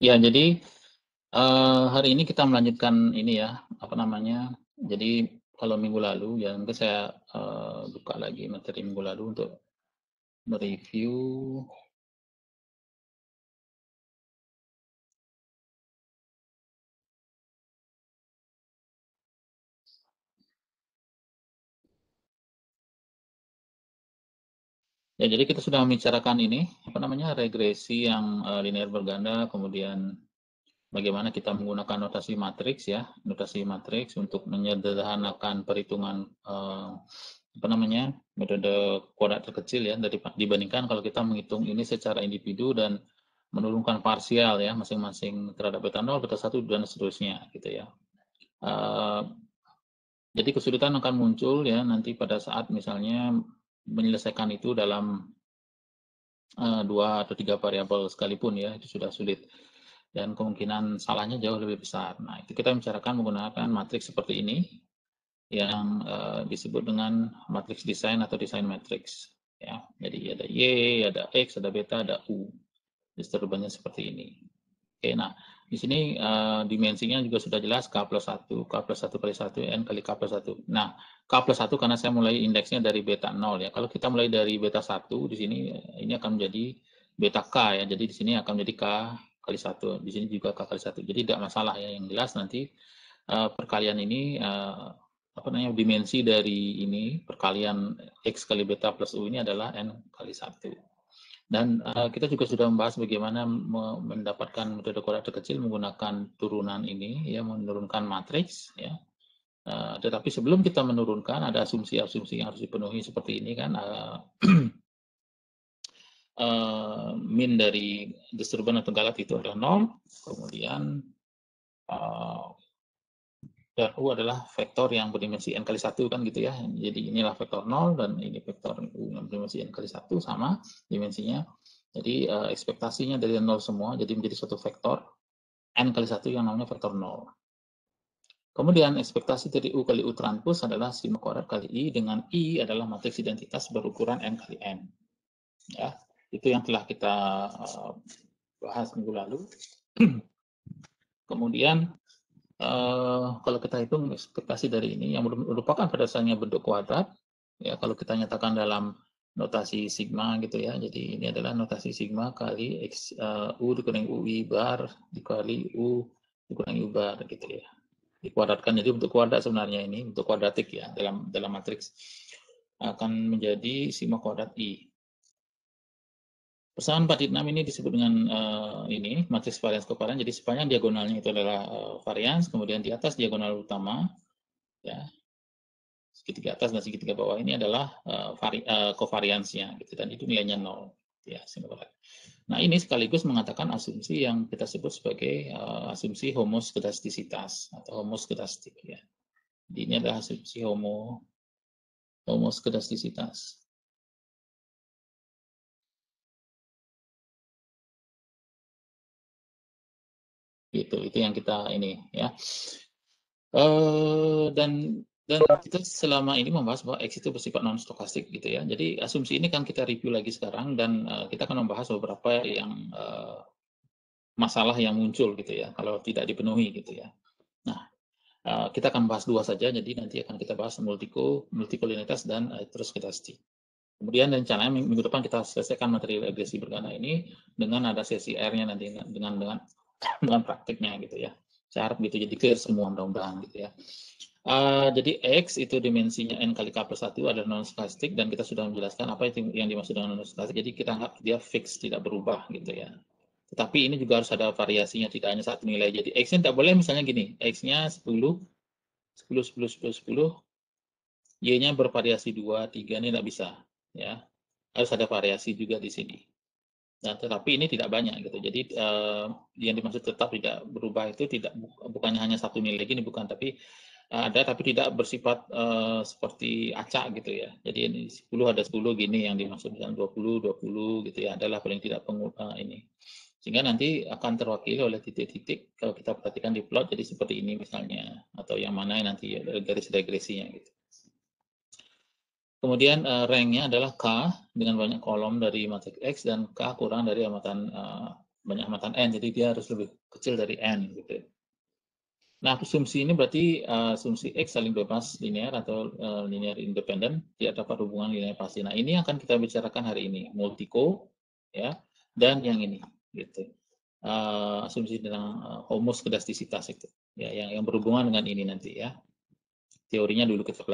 Ya, jadi hari ini kita melanjutkan ini ya, apa namanya, jadi kalau minggu lalu ya mungkin saya buka lagi materi minggu lalu untuk mereview. Ya, jadi kita sudah membicarakan ini, apa namanya, regresi yang linear berganda, kemudian bagaimana kita menggunakan notasi matriks ya, notasi matriks untuk menyederhanakan perhitungan apa namanya, metode kuadrat terkecil ya, dibandingkan kalau kita menghitung ini secara individu dan menurunkan parsial ya, masing-masing terhadap beta 0, beta 1, dan seterusnya gitu ya. Jadi kesulitan akan muncul ya nanti pada saat misalnya menyelesaikan itu dalam 2 atau 3 variabel sekalipun ya, itu sudah sulit dan kemungkinan salahnya jauh lebih besar. Nah, itu kita bicarakan menggunakan matriks seperti ini yang disebut dengan matriks desain atau desain matriks ya. Jadi ada Y, ada X, ada beta, ada U. Distribusinya seperti ini. Oke, nah di sini dimensinya juga sudah jelas K plus 1, K plus 1 kali 1, N kali K plus 1. Nah, K plus 1 karena saya mulai indeksnya dari beta 0 ya. Kalau kita mulai dari beta 1, di sini ini akan menjadi beta K ya. Jadi di sini akan menjadi K kali 1. Di sini juga K kali 1. Jadi tidak masalah ya. Yang jelas nanti perkalian ini apa namanya, dimensi dari ini perkalian X kali beta plus U ini adalah N kali 1. Dan kita juga sudah membahas bagaimana mendapatkan metode kuadrat terkecil menggunakan turunan ini, ya, menurunkan matriks, ya. Tetapi sebelum kita menurunkan, ada asumsi-asumsi yang harus dipenuhi seperti ini kan, min dari disturbance atau galat itu adalah 0, kemudian dan U adalah vektor yang berdimensi n kali 1 kan gitu ya. Jadi inilah vektor 0 dan ini vektor U yang berdimensi n kali 1 sama dimensinya. Jadi ekspektasinya dari 0 semua, jadi menjadi suatu vektor n kali 1 yang namanya vektor 0. Kemudian ekspektasi dari U kali U transpose adalah sigma kuadrat kali I, dengan I adalah matriks identitas berukuran n kali n. Ya, itu yang telah kita bahas minggu lalu. Kemudian kalau kita hitung ekspektasi dari ini yang merupakan pada dasarnya bentuk kuadrat, ya kalau kita nyatakan dalam notasi sigma gitu ya, jadi ini adalah notasi sigma kali x u dikurangi ui bar dikali u dikurangi u bar gitu ya, dikuadratkan jadi bentuk kuadrat sebenarnya ini bentuk kuadratik ya dalam matriks akan menjadi sigma kuadrat i. Persamaan 4.6 ini disebut dengan ini matriks varians kovarian. Jadi sepanjang diagonalnya itu adalah varians, kemudian di atas diagonal utama ya segitiga atas dan segitiga bawah ini adalah kovariansnya gitu, dan itu nilainya 0 ya. Nah, ini sekaligus mengatakan asumsi yang kita sebut sebagai asumsi homoskedastisitas atau homoskedastik ya. Jadi ini adalah asumsi homoskedastisitas. Itu yang kita ini ya. Dan kita selama ini membahas bahwa X itu bersifat non stokastik gitu ya. Jadi asumsi ini kan kita review lagi sekarang, dan kita akan membahas beberapa yang masalah yang muncul gitu ya kalau tidak dipenuhi gitu ya. Nah, kita akan bahas 2 saja, jadi nanti akan kita bahas multikolinitas dan heteroskedastik. Kemudian rencananya minggu depan kita selesaikan materi regresi berganda ini dengan ada sesi R-nya nanti dengan praktiknya gitu ya. Saya harap gitu jadi clear semua mudah-mudahan gitu ya. Jadi X itu dimensinya N kali K plus 1 adalah non-stokastik, dan kita sudah menjelaskan apa itu yang dimaksud dengan non-stokastik. Jadi kita anggap dia fix, tidak berubah gitu ya. Tetapi ini juga harus ada variasinya, tidak hanya satu nilai. Jadi X-nya tidak boleh misalnya gini, X-nya 10, 10, 10, 10, 10, Y-nya bervariasi 2, 3, ini tidak bisa. Ya, harus ada variasi juga di sini. Nah, tetapi ini tidak banyak gitu. Jadi yang dimaksud tetap tidak berubah itu bukannya hanya satu nilai gini, bukan, tapi ada tapi tidak bersifat seperti acak gitu ya. Jadi ini 10 ada 10 gini yang dimaksud, dengan 20 20 gitu ya. Adalah paling tidak ini. Sehingga nanti akan terwakili oleh titik-titik kalau kita perhatikan di plot, jadi seperti ini misalnya, atau yang mana nanti garis regresinya gitu. Kemudian ranknya adalah K dengan banyak kolom dari matriks X dan K kurang dari amatan banyak hambatan n, jadi dia harus lebih kecil dari n gitu. Nah, asumsi ini berarti asumsi X saling bebas linear atau linear independen, tidak dapat hubungan linear pasti. Nah, ini yang akan kita bicarakan hari ini, multiko, ya, dan yang ini, gitu. Asumsi tentang homoskedastisitas itu, ya, yang berhubungan dengan ini nanti, ya. Teorinya dulu kita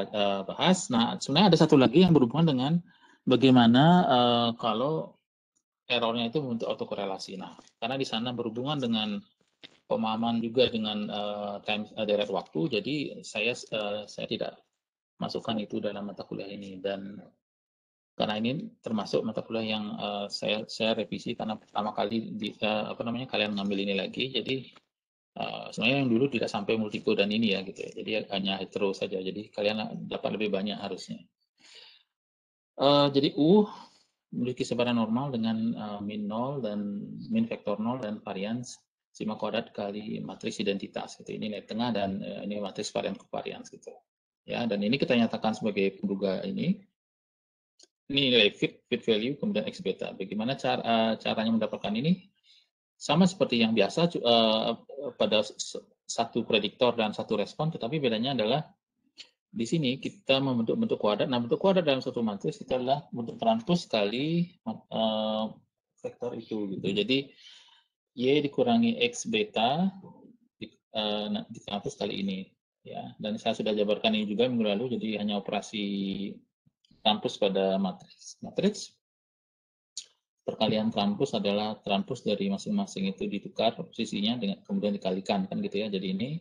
bahas. Nah, sebenarnya ada satu lagi yang berhubungan dengan bagaimana kalau errornya itu membentuk autokorelasi. Nah, karena di sana berhubungan dengan pemahaman juga dengan deret waktu, jadi saya tidak masukkan itu dalam mata kuliah ini, dan karena ini termasuk mata kuliah yang saya revisi karena pertama kali kalian ngambil ini lagi, jadi sebenarnya yang dulu tidak sampai multiko dan ini ya gitu ya, jadi hanya hetero saja, jadi kalian dapat lebih banyak harusnya. Jadi U memiliki sebaran normal dengan min 0 dan min vektor 0 dan varians sigma kuadrat kali matriks identitas gitu. Ini nilai tengah dan ini matriks varian covariance gitu. Ya, dan ini kita nyatakan sebagai penduga ini nilai fit value kemudian x beta. Bagaimana caranya mendapatkan ini? Sama seperti yang biasa pada satu prediktor dan satu respon, tetapi bedanya adalah di sini kita membentuk bentuk kuadrat. Nah, bentuk kuadrat dalam suatu matriks itu adalah bentuk transpos kali vektor itu gitu. Jadi y dikurangi x beta di transpos kali ini, ya. Dan saya sudah jabarkan ini juga minggu lalu, jadi hanya operasi transpos pada matriks. Matriks perkalian transpos adalah transpos dari masing-masing itu ditukar posisinya dengan kemudian dikalikan kan gitu ya. Jadi ini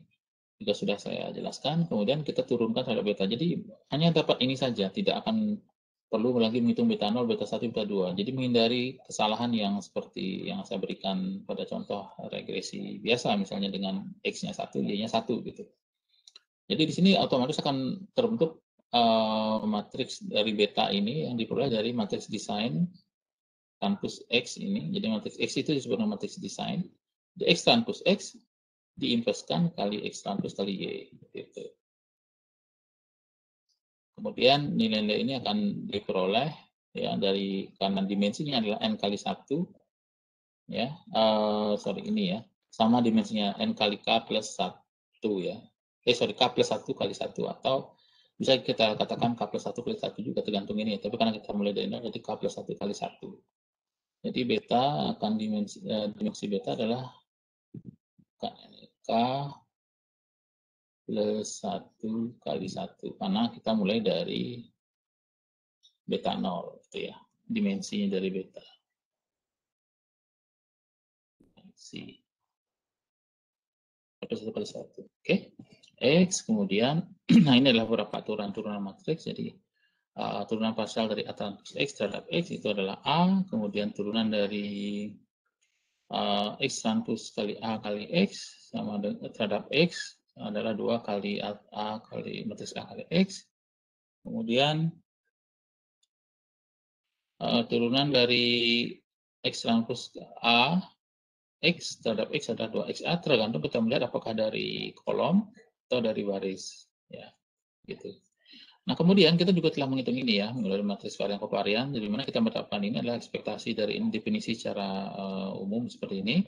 juga sudah saya jelaskan. Kemudian kita turunkan terhadap beta. Jadi hanya dapat ini saja, tidak akan perlu lagi menghitung beta 0, beta 1, beta 2. Jadi menghindari kesalahan yang seperti yang saya berikan pada contoh regresi biasa, misalnya dengan X-nya 1, Y-nya 1 gitu. Jadi di sini otomatis akan terbentuk matriks dari beta ini yang diperoleh dari matriks desain transpos X ini. Jadi matriks X itu disebut matriks desain. Di X transpos X diinverskan kali X transpos kali Y. Gitu. Kemudian nilai-nilai ini akan diperoleh ya dari, karena dimensinya adalah n kali 1 ya. Ini ya. Sama dimensinya n kali k plus 1 ya. K plus 1 kali 1, atau bisa kita katakan k plus 1 kali 1 juga, tergantung ini. Tapi karena kita mulai dari 0, jadi k plus 1 kali 1. Jadi beta akan dimensi beta adalah k plus 1 kali 1. Karena kita mulai dari beta 0 gitu ya. Dimensinya dari beta. Dimensi. Plus 1 kali 1. Oke. X kemudian nah ini adalah beberapa turunan matriks. Jadi turunan parsial dari A transpos X terhadap X itu adalah A, kemudian turunan dari X transpos kali A kali X sama dengan terhadap X adalah 2 kali A kali matriks A kali X. Kemudian turunan dari X transpos A X terhadap X adalah 2XA, tergantung kita melihat apakah dari kolom atau dari baris, ya, gitu. Nah, kemudian kita juga telah menghitung ini ya, melalui matriks varian kovarian, di mana kita mendapatkan ini adalah ekspektasi dari definisi secara umum seperti ini.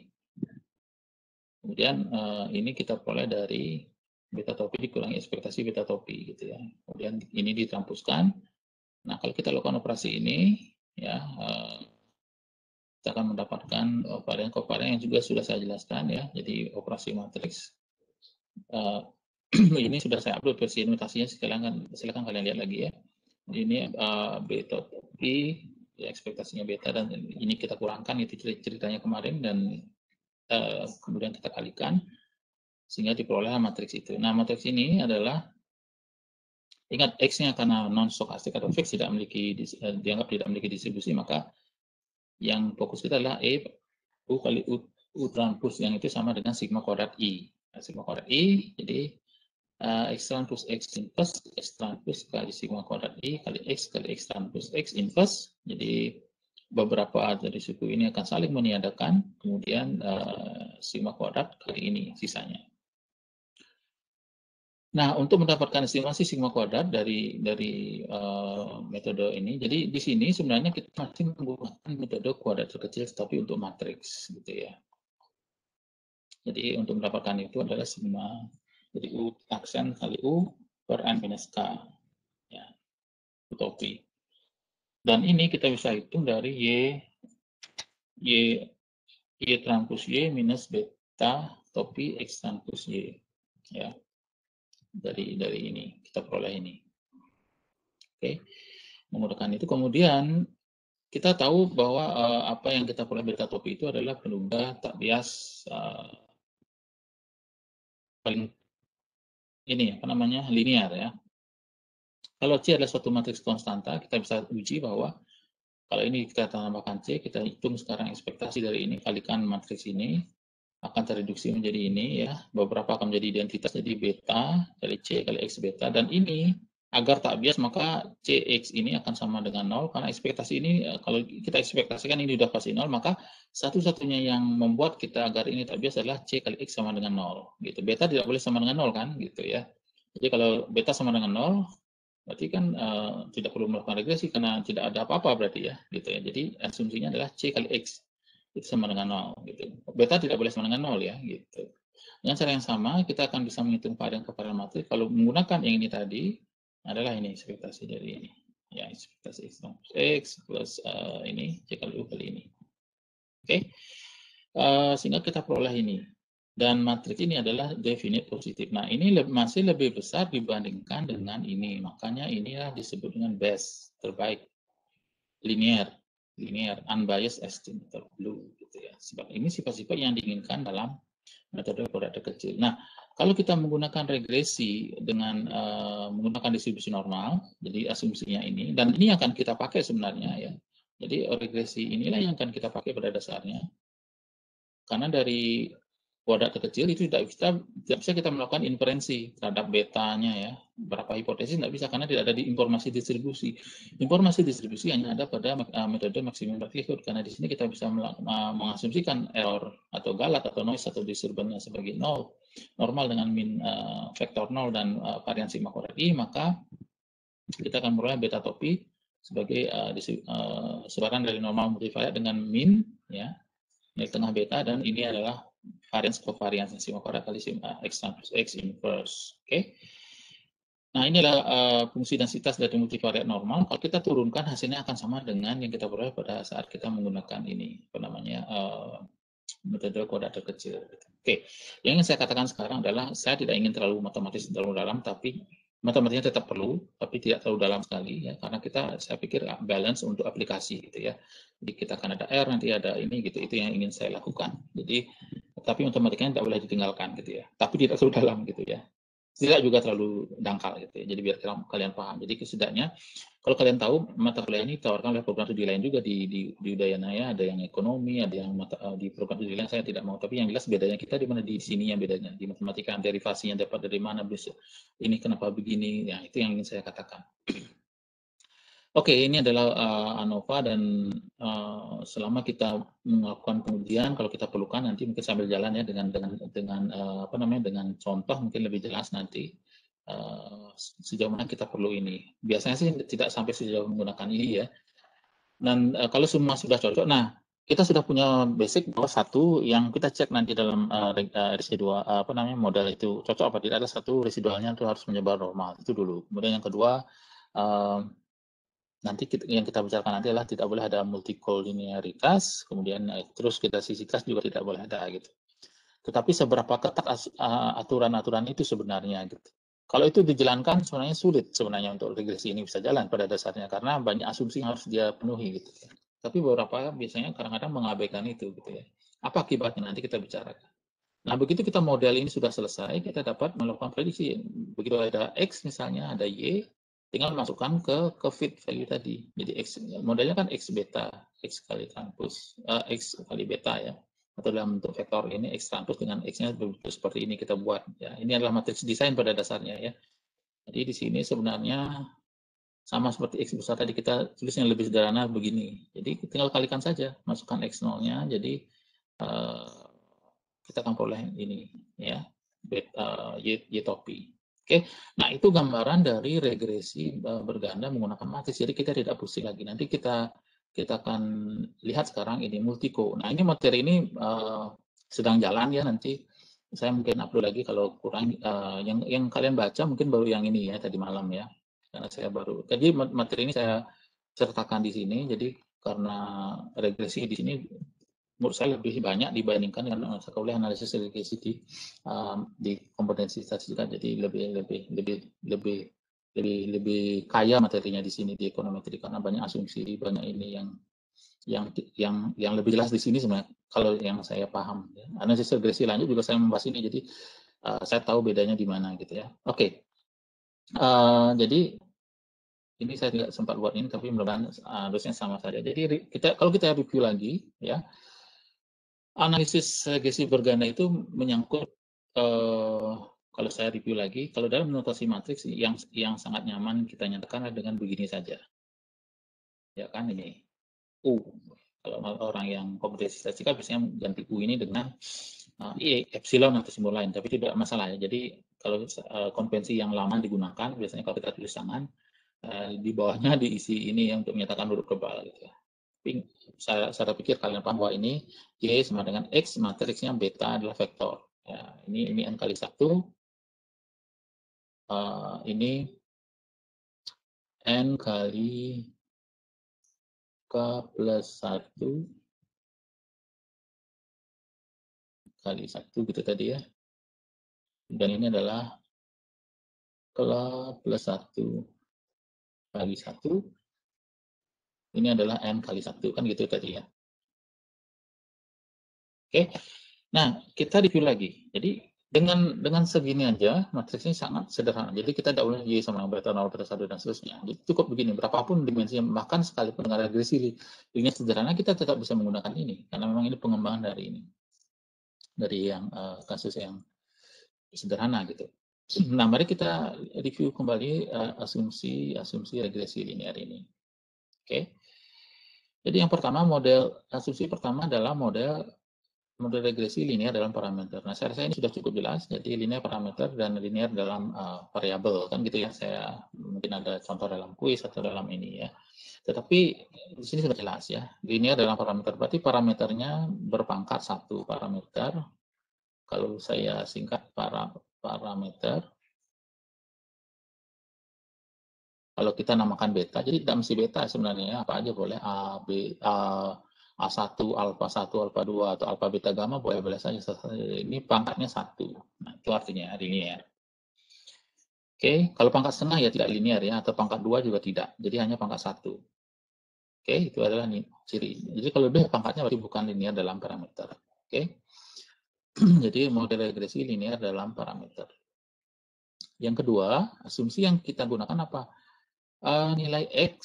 Kemudian ini kita peroleh dari beta topi dikurangi ekspektasi beta topi, gitu ya. Kemudian ini ditranspuskan. Nah, kalau kita lakukan operasi ini, ya, kita akan mendapatkan varian kovarian yang juga sudah saya jelaskan ya. Jadi operasi matriks ini sudah saya upload versi notasinya, silakan kalian lihat lagi ya. Ini beta topi, ya, ekspektasinya beta, dan ini kita kurangkan itu ceritanya kemarin, dan kemudian kita kalikan sehingga diperoleh matriks itu. Nah, matriks ini adalah, ingat X-nya karena non stokastik atau fix tidak memiliki dianggap tidak memiliki distribusi, maka yang fokus kita adalah U kali U transpos yang itu sama dengan sigma kuadrat I. Nah, sigma kuadrat I, jadi X transpos X inverse, X transpos kali sigma kuadrat I kali X transpos X inverse. Jadi beberapa dari suku ini akan saling meniadakan, kemudian sigma kuadrat kali ini sisanya. Nah, untuk mendapatkan estimasi sigma kuadrat dari metode ini, jadi di sini sebenarnya kita masih menggunakan metode kuadrat terkecil, tapi untuk matriks, gitu ya. Jadi untuk mendapatkan itu adalah sigma, jadi U aksen kali U per N minus K, ya, utopi. Dan ini kita bisa hitung dari Y transpos Y minus beta topi X transpos Y, ya. Dari ini kita peroleh ini. Oke, menggunakan itu kemudian kita tahu bahwa apa yang kita peroleh beta topi itu adalah penunda tak bias paling ini apa namanya linear ya. Kalau C adalah suatu matriks konstanta, kita bisa uji bahwa kalau ini kita tambahkan C, kita hitung sekarang ekspektasi dari ini kalikan matriks ini akan tereduksi menjadi ini ya, beberapa akan menjadi identitas jadi beta kali C kali X beta, dan ini agar tak bias maka Cx ini akan sama dengan 0 karena ekspektasi ini kalau kita ekspektasikan ini sudah pasti 0 maka satu-satunya yang membuat kita agar ini tak bias adalah C kali X sama dengan 0 gitu. Beta tidak boleh sama dengan 0 kan gitu ya. Jadi kalau beta sama dengan 0 berarti kan tidak perlu melakukan regresi karena tidak ada apa-apa berarti ya gitu ya. Jadi asumsinya adalah C kali X itu sama dengan 0 gitu. Beta tidak boleh sama dengan 0 ya gitu. Dengan cara yang sama kita akan bisa menghitung varian kevarian matriks kalau menggunakan yang ini tadi adalah ini ekspektasi dari ini. Ya, ekspektasi X plus ini C kali U kali ini. Oke. Sehingga kita peroleh ini. Dan matriks ini adalah definite positif. Nah, ini masih lebih besar dibandingkan dengan ini. Makanya inilah disebut dengan best, terbaik, linear, unbiased estimator blue gitu ya. Sebab ini sifat-sifat yang diinginkan dalam metode kuadrat kecil. Nah, kalau kita menggunakan regresi dengan menggunakan distribusi normal, jadi asumsinya ini, dan ini akan kita pakai sebenarnya ya. Jadi regresi inilah yang akan kita pakai pada dasarnya. Karena dari kuadrat terkecil itu tidak bisa kita melakukan inferensi terhadap betanya ya. Berapa hipotesis tidak bisa karena tidak ada di informasi distribusi. Informasi distribusi hanya ada pada metode maksimum likelihood karena di sini kita bisa mengasumsikan error atau galat atau noise atau disturbannya sebagai 0, normal dengan min vektor 0 dan varian sigma kuadrat I, maka kita akan memperoleh beta topi sebagai sebaran dari normal multivariat dengan min ya nilai tengah beta, dan ini adalah variance covariance sigma kuadrat kali sigma X transpose X inverse. Oke. Nah, ini adalah fungsi densitas dari multivariat normal. Kalau kita turunkan hasilnya akan sama dengan yang kita peroleh pada saat kita menggunakan ini apa namanya metode kuadrat terkecil. Oke. Yang ingin saya katakan sekarang adalah saya tidak ingin terlalu matematis terlalu dalam, tapi matematiknya tetap perlu, tapi tidak terlalu dalam sekali ya, karena saya pikir balance untuk aplikasi gitu ya. Jadi kita akan ada R, nanti ada ini gitu, itu yang ingin saya lakukan. Jadi tapi matematikanya tidak boleh ditinggalkan gitu ya, tapi tidak terlalu dalam gitu ya. Tidak juga terlalu dangkal gitu ya. Jadi biar kalian paham. Jadi setidaknya kalau kalian tahu mata kuliah ini ditawarkan oleh program studi lain juga di Udayanaya, ada yang ekonomi, ada yang di program studi lain saya tidak mau, tapi yang jelas bedanya kita di mana di sini yang bedanya di matematika derivasinya dapat dari mana bisa ini kenapa begini ya, itu yang ingin saya katakan. Oke, ini adalah ANOVA dan selama kita melakukan pengujian, kalau kita perlukan nanti mungkin sambil jalan ya dengan apa namanya dengan contoh mungkin lebih jelas nanti sejauh mana kita perlu ini. Biasanya sih tidak sampai sejauh menggunakan ini ya. Dan kalau semua sudah cocok, nah kita sudah punya basic bahwa satu yang kita cek nanti dalam residual apa namanya model itu cocok apa tidak, ada satu residualnya itu harus menyebar normal itu dulu. Kemudian yang kedua nanti yang kita bicarakan nanti adalah tidak boleh ada multikolinearitas, kemudian terus kita sisi kas juga tidak boleh ada gitu. Tetapi seberapa ketat aturan-aturan itu sebenarnya gitu. Kalau itu dijalankan sebenarnya sulit sebenarnya untuk regresi ini bisa jalan pada dasarnya karena banyak asumsi yang harus dia penuhi gitu. Tapi beberapa biasanya kadang-kadang mengabaikan itu gitu ya. Apa akibatnya nanti kita bicarakan. Nah, begitu kita model ini sudah selesai, kita dapat melakukan prediksi. Begitu ada X misalnya, ada Y, tinggal masukkan ke fit value tadi. Jadi X modelnya kan X beta, X kali transpose, X kali beta ya. Atau dalam bentuk vektor ini X transpose dengan X-nya berbentuk seperti ini kita buat. Ya, ini adalah matriks desain pada dasarnya ya. Jadi di sini sebenarnya sama seperti X besar tadi kita tulis yang lebih sederhana begini. Jadi tinggal kalikan saja, masukkan X0-nya. Jadi kita akan peroleh ini ya, Y topi. Oke, nah itu gambaran dari regresi berganda menggunakan matriks. Jadi kita tidak pusing lagi. Nanti kita akan lihat sekarang ini multico. Nah ini materi ini sedang jalan ya, nanti saya mungkin upload lagi kalau kurang. Yang kalian baca mungkin baru yang ini ya tadi malam ya, karena saya baru. Jadi materi ini saya sertakan di sini. Jadi karena regresi di sini menurut saya lebih banyak dibandingkan dengan mata kuliah analisis regresi di kompetensi statistika. Jadi lebih kaya materinya di sini di ekonometri karena banyak asumsi, banyak ini yang lebih jelas di sini sebenarnya kalau yang saya paham. Ya. Analisis regresi lanjut juga saya membahas ini, jadi saya tahu bedanya di mana gitu ya. Oke, jadi ini saya tidak sempat buat ini, tapi mudah-mudahan harusnya sama saja. Jadi kalau kita review lagi ya. Analisis regresi berganda itu menyangkut kalau saya review lagi, kalau dalam notasi matriks yang sangat nyaman kita nyatakan dengan begini saja, ya kan ini U. Kalau orang yang kompetensi statistika biasanya ganti U ini dengan epsilon atau simbol lain, tapi tidak masalah ya. Jadi kalau konvensi yang lama digunakan, biasanya kalau kita tulis tangan di bawahnya diisi ini yang untuk menyatakan huruf tebal gitu ya. Tapi saya pikir kalian paham bahwa ini Y sama dengan X, matriksnya beta adalah vektor. Ya, ini N kali 1, ini N kali K plus 1 kali 1 gitu tadi ya. Dan ini adalah K plus 1 kali 1. Ini adalah N kali 1, kan gitu tadi ya. Oke, nah kita review lagi. Jadi dengan segini aja matriksnya sangat sederhana. Jadi kita tidak boleh Y sama beta 0, beta 1 dan seterusnya. Jadi cukup begini, berapapun dimensinya, bahkan sekalipun dengan regresi linear sederhana kita tetap bisa menggunakan ini karena memang ini pengembangan dari ini, dari yang kasus yang sederhana gitu. Nah, mari kita review kembali asumsi regresi linear ini. Oke. Jadi yang pertama, asumsi pertama adalah model regresi linear dalam parameter. Nah, saya rasa ini sudah cukup jelas. Jadi linear parameter dan linear dalam variabel kan gitu ya. Saya mungkin ada contoh dalam kuis atau dalam ini ya. Tetapi di sini sudah jelas ya. Linear dalam parameter berarti parameternya berpangkat satu parameter. Kalau saya singkat parameter. Kalau kita namakan beta, jadi tidak mesti beta sebenarnya, apa aja boleh A, B, A1, alfa 1, alfa 2, atau alfa beta gamma boleh-boleh saja. Ini pangkatnya 1. Nah, itu artinya linear. Oke, kalau pangkat setengah ya tidak linear ya, atau pangkat 2 juga tidak. Jadi hanya pangkat 1. Oke, itu adalah ciri. Jadi kalau lebih pangkatnya berarti bukan linear dalam parameter. Oke. Jadi model regresi linear dalam parameter. Yang kedua, asumsi yang kita gunakan apa? Nilai X,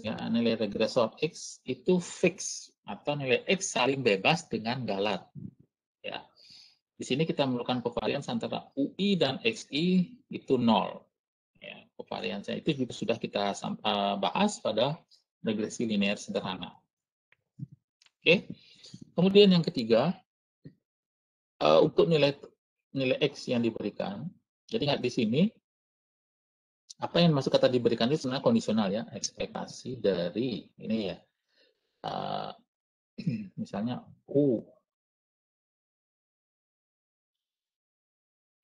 ya, nilai regresor X itu fix atau nilai X saling bebas dengan galat. Ya. Di sini kita memerlukan kovarians antara UI dan XI itu 0. Ya, kovariansnya itu juga sudah kita bahas pada regresi linear sederhana. Oke. Kemudian yang ketiga, untuk nilai X yang diberikan, jadi ingat di sini apa yang masuk kata diberikan itu sebenarnya kondisional ya, ekspektasi dari ini ya, misalnya U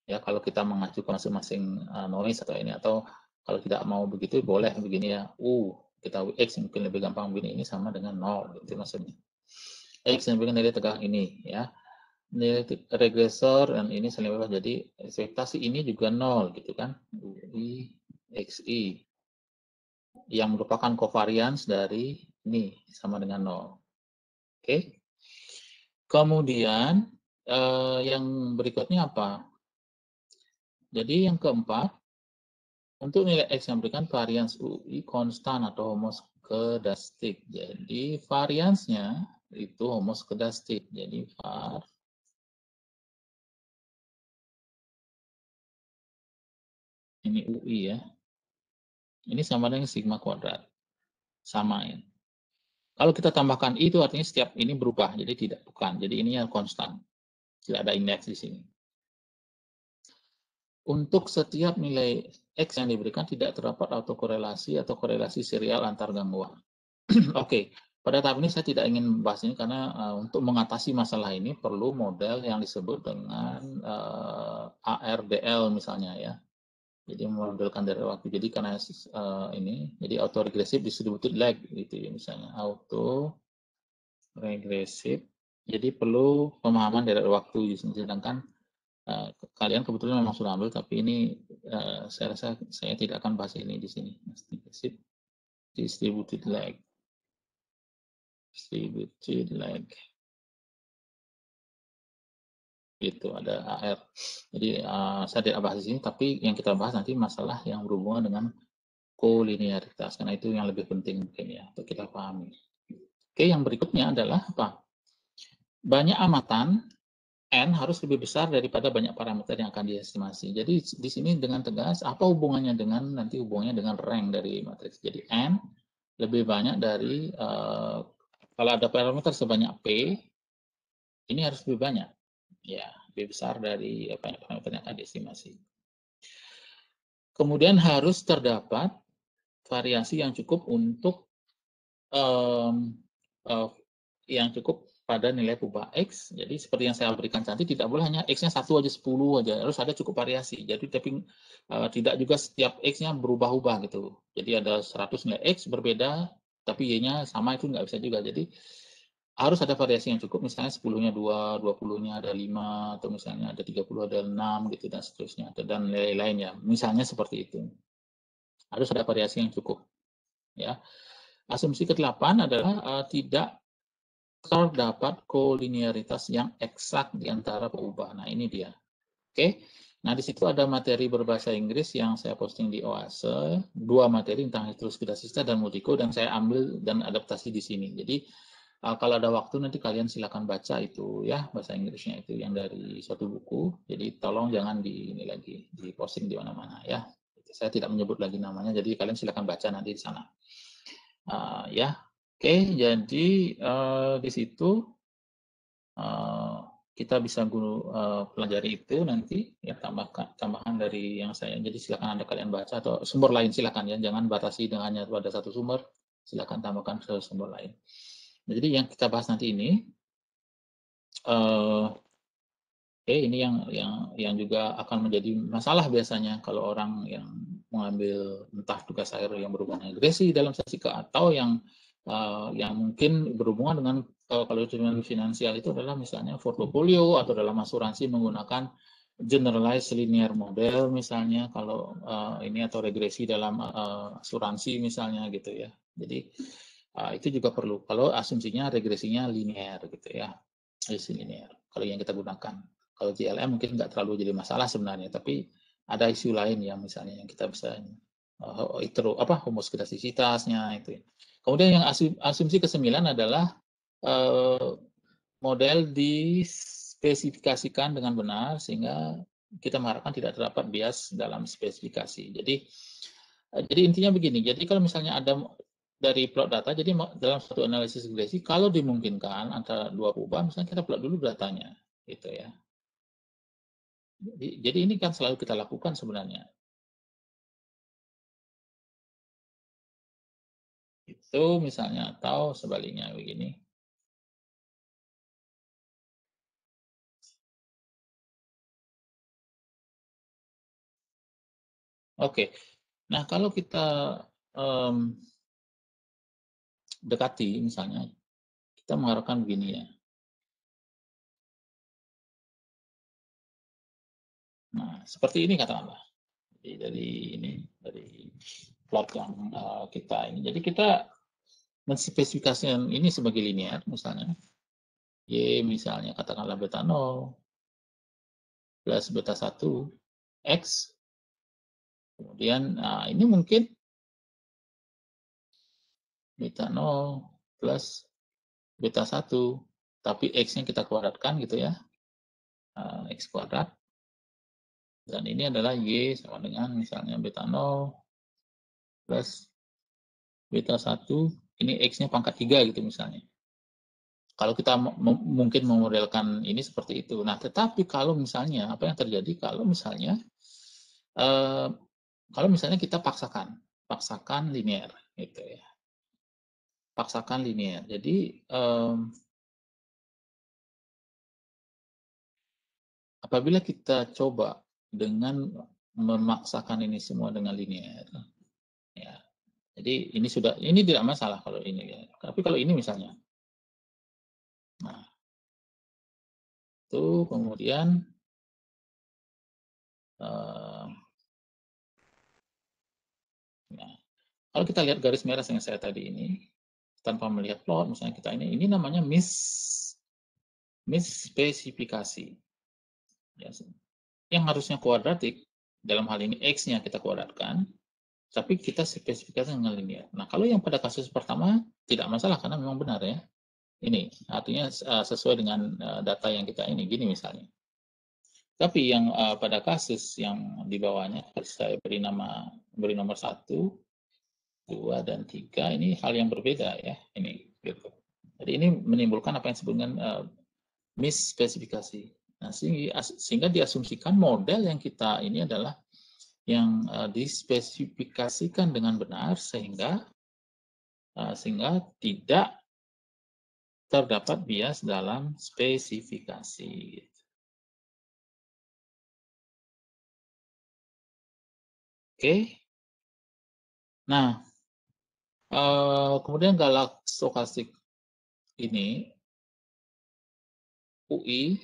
ya, kalau kita mengacu ke masing-masing noise atau ini, atau kalau tidak mau begitu boleh begini ya, kita X mungkin lebih gampang begini, ini sama dengan 0 gitu maksudnya. X yang nilai tegak ini ya, nilai regresor dan ini saling bebas, jadi ekspektasi ini juga 0 gitu kan, UI XI yang merupakan covariance dari ini sama dengan 0. Oke. Kemudian yang berikutnya apa? Jadi yang keempat, untuk nilai X yang berikan varians UI konstan atau homoskedastik. Jadi variansnya itu homoskedastik. Jadi var ini UI ya. Ini sama dengan sigma kuadrat. Sama ya. Kalau kita tambahkan I itu artinya setiap ini berubah. Jadi bukan. Jadi ini yang konstan. Tidak ada indeks di sini. Untuk setiap nilai X yang diberikan tidak terdapat autokorelasi atau korelasi serial antar gangguan. Oke, pada tahap ini saya tidak ingin membahas ini karena untuk mengatasi masalah ini perlu model yang disebut dengan ARDL misalnya ya. Jadi memodelkan dari waktu. Jadi karena ini, jadi autoregressive distributed lag gitu ya misalnya auto regresif. Jadi perlu pemahaman dari waktu. Sedangkan kalian kebetulan memang sudah ambil, tapi ini saya rasa saya tidak akan bahas ini di sini. Distributed lag. Distributed lag. Itu ada AR. Jadi saya tidak bahas di sini, tapi yang kita bahas nanti masalah yang berhubungan dengan kolinearitas, karena itu yang lebih penting mungkin ya untuk kita pahami. Oke, yang berikutnya adalah apa? Banyak amatan N harus lebih besar daripada banyak parameter yang akan diestimasi. Jadi di sini dengan tegas, apa hubungannya dengan nanti hubungannya dengan rank dari matriks. Jadi N lebih banyak dari, kalau ada parameter sebanyak P, ini harus lebih banyak. Ya, lebih besar dari banyak parameter yang akan diestimasi. Kemudian harus terdapat variasi yang cukup untuk yang cukup pada nilai pubah X. Jadi seperti yang saya berikan tadi, tidak boleh hanya X-nya 1 aja, 10 aja, harus ada cukup variasi. Jadi tapi tidak juga setiap X-nya berubah-ubah gitu. Jadi ada 100 nilai X berbeda, tapi Y-nya sama, itu nggak bisa juga. Jadi harus ada variasi yang cukup, misalnya 10-nya 2, 20-nya ada 5, atau misalnya ada 30 ada 6 gitu dan seterusnya, dan nilai lainnya. Misalnya seperti itu. Harus ada variasi yang cukup. Ya. Asumsi ke-8 adalah tidak terdapat kolinearitas yang eksak di antara peubah. Nah, ini dia. Oke. Nah, di situ ada materi berbahasa Inggris yang saya posting di Oase, 2 materi tentang heteroskedasista dan multiko, dan saya ambil dan adaptasi di sini. Jadi, kalau ada waktu nanti kalian silakan baca itu ya, bahasa Inggrisnya itu yang dari suatu buku. Jadi tolong jangan ini lagi di posting di mana-mana ya. Saya tidak menyebut lagi namanya, jadi kalian silakan baca nanti di sana. Ya, oke. Jadi di situ kita bisa pelajari itu nanti ya, tambahan dari yang saya. Jadi silakan Anda kalian baca atau sumber lain silakan ya, jangan batasi dengan hanya pada satu sumber, silakan tambahkan ke sumber lain. Jadi yang kita bahas nanti ini ini yang juga akan menjadi masalah biasanya kalau orang yang mengambil entah tugas akhir yang berhubungan dengan regresi dalam fisika atau yang mungkin berhubungan dengan kalau dengan finansial itu adalah misalnya portofolio atau dalam asuransi menggunakan generalized linear model misalnya kalau ini atau regresi dalam asuransi misalnya gitu ya. Jadi itu juga perlu kalau asumsinya regresinya linear gitu ya, linear kalau yang kita gunakan. Kalau JLM mungkin nggak terlalu jadi masalah sebenarnya, tapi ada isu lain yang misalnya yang kita bisa homoskedastisitasnya itu. Kemudian yang asumsi ke-9 adalah model dispesifikasikan dengan benar sehingga kita mengharapkan tidak terdapat bias dalam spesifikasi. Jadi intinya begini. Jadi kalau misalnya ada dari plot data, jadi dalam satu analisis regresi kalau dimungkinkan antara dua perubahan, misalnya kita plot dulu datanya, gitu ya. Jadi ini kan selalu kita lakukan sebenarnya. Itu misalnya, atau sebaliknya begini. Oke, nah kalau kita dekati misalnya, kita mengharapkan begini ya. Nah, seperti ini katakanlah. Dari plot yang kita ini. Jadi kita menspesifikasikan ini sebagai linear misalnya. Y misalnya katakanlah beta 0 plus beta 1 X. Kemudian ini mungkin beta 0 plus beta 1, tapi X-nya kita kuadratkan gitu ya, X kuadrat. Dan ini adalah Y sama dengan misalnya beta 0 plus beta 1, ini X-nya pangkat 3 gitu misalnya. Kalau kita mungkin memodelkan ini seperti itu. Nah, tetapi kalau misalnya, apa yang terjadi kalau misalnya Kalau misalnya kita paksakan linear, gitu ya. Paksakan linear. Jadi apabila kita coba dengan memaksakan ini semua dengan linear, ya. Jadi ini tidak masalah kalau ini ya. Tapi kalau ini misalnya, nah itu kemudian nah, kalau kita lihat garis merah yang saya tadi ini, tanpa melihat plot, misalnya kita ini namanya misspesifikasi. Ya, yang harusnya kuadratik, dalam hal ini X-nya kita kuadratkan, tapi kita spesifikasikan dengan linear. Nah, kalau yang pada kasus pertama, tidak masalah, karena memang benar ya. Ini, artinya sesuai dengan data yang kita ini, gini misalnya. Tapi yang pada kasus yang di bawahnya, saya beri nomor 1, 2, dan 3, ini hal yang berbeda ya. Ini, gitu. Jadi ini menimbulkan apa yang disebut dengan misspesifikasi. Nah, sehingga diasumsikan model yang kita ini adalah yang dispesifikasikan dengan benar sehingga tidak terdapat bias dalam spesifikasi. Oke. Nah, kemudian galak stokastik ini UI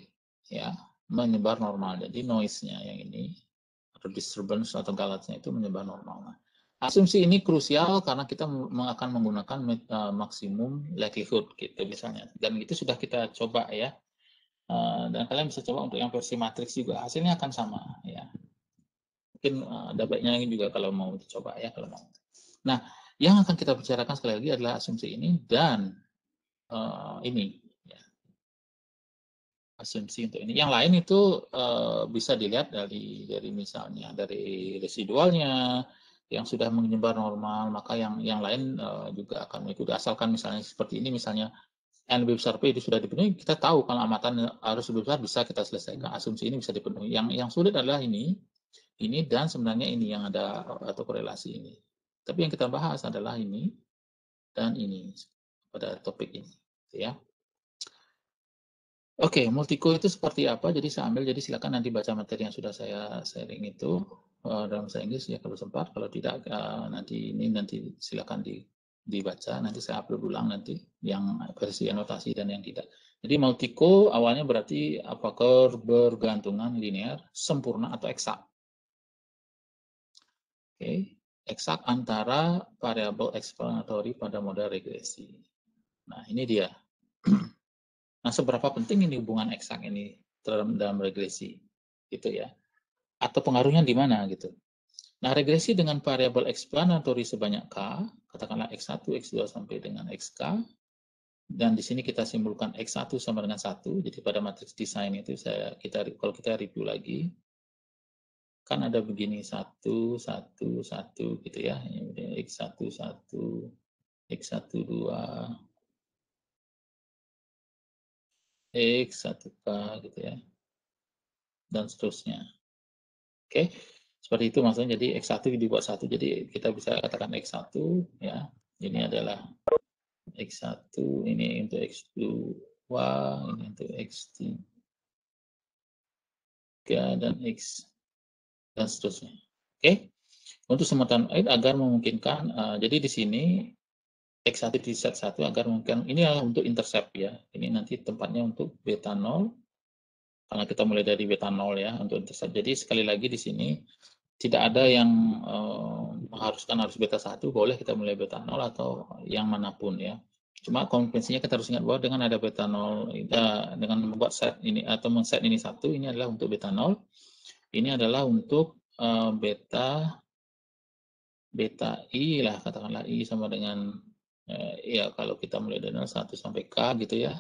ya menyebar normal. Jadi noise-nya yang ini atau disturbance atau galatnya itu menyebar normal. Nah, asumsi ini krusial karena kita akan menggunakan maksimum likelihood gitu misalnya. Dan itu sudah kita coba ya. Dan kalian bisa coba untuk yang versi matrix juga hasilnya akan sama ya. Mungkin ada baiknya juga kalau mau dicoba ya kalau mau. Nah, yang akan kita bicarakan sekali lagi adalah asumsi ini dan ini ya. Asumsi untuk ini. Yang lain itu bisa dilihat dari misalnya dari residualnya yang sudah menyebar normal, maka yang lain juga akan mengikuti. Asalkan misalnya seperti ini, misalnya N lebih besar P itu sudah dipenuhi, kita tahu kalau amatan harus lebih besar bisa kita selesaikan. Asumsi ini bisa dipenuhi. Yang sulit adalah ini dan sebenarnya ini yang ada atau korelasi ini. Tapi yang kita bahas adalah ini dan ini pada topik ini, ya. Oke, multiko itu seperti apa? Jadi saya ambil, jadi silakan nanti baca materi yang sudah saya sharing itu dalam bahasa Inggris ya kalau sempat. Kalau tidak nanti silakan dibaca. Nanti saya upload ulang nanti yang versi anotasi dan yang tidak. Jadi multiko awalnya berarti apakah bergantungan linear, sempurna atau eksak. Oke, eksak antara variabel explanatory pada model regresi. Nah, ini dia. Nah, seberapa penting ini hubungan eksak ini dalam regresi, gitu ya? Atau pengaruhnya di mana gitu? Nah, regresi dengan variabel explanatory sebanyak k, katakanlah x1, x2 sampai dengan xk, dan di sini kita simpulkan x1 sama dengan 1. Jadi pada matriks desain itu kalau kita review lagi, kan ada begini 1, 1, 1 gitu ya. Ini x1, 1, x1, 2, X1K gitu ya, dan seterusnya. Oke, seperti itu maksudnya. Jadi X1 dibuat 1, jadi kita bisa katakan X1 ya, ini adalah X1, ini untuk X2, ini untuk X3 dan X dan seterusnya. Oke, untuk semetan agar memungkinkan, jadi di sini X1 di set 1 agar mungkin ini adalah untuk intercept ya. Ini nanti tempatnya untuk beta 0. Karena kita mulai dari beta 0 ya untuk intercept. Jadi sekali lagi di sini tidak ada yang mengharuskan harus beta 1, boleh kita mulai beta 0 atau yang manapun ya. Cuma konvensinya kita harus ingat bahwa dengan ada beta 0 dengan membuat set ini atau men-set ini 1, ini adalah untuk beta 0. Ini adalah untuk beta I lah, katakanlah I sama dengan ya kalau kita mulai dari 1 sampai K gitu ya.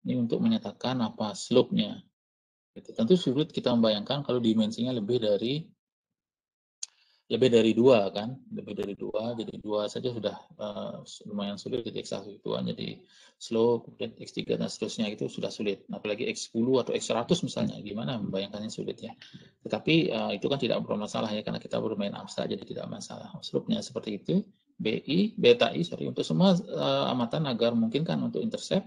Ini untuk menyatakan apa slope-nya. Gitu. Tentu sulit kita membayangkan kalau dimensinya lebih dari 2 kan, lebih dari 2, jadi 2 saja sudah lumayan sulit. Jadi X1 itu jadi slope, kemudian X3 dan seterusnya itu sudah sulit. Apalagi X10 atau X100 misalnya, gimana membayangkannya sulit ya. Tetapi itu kan tidak bermasalah ya, karena kita bermain abstrak, jadi tidak masalah. Struknya seperti itu, beta i, untuk semua amatan agar memungkinkan untuk intercept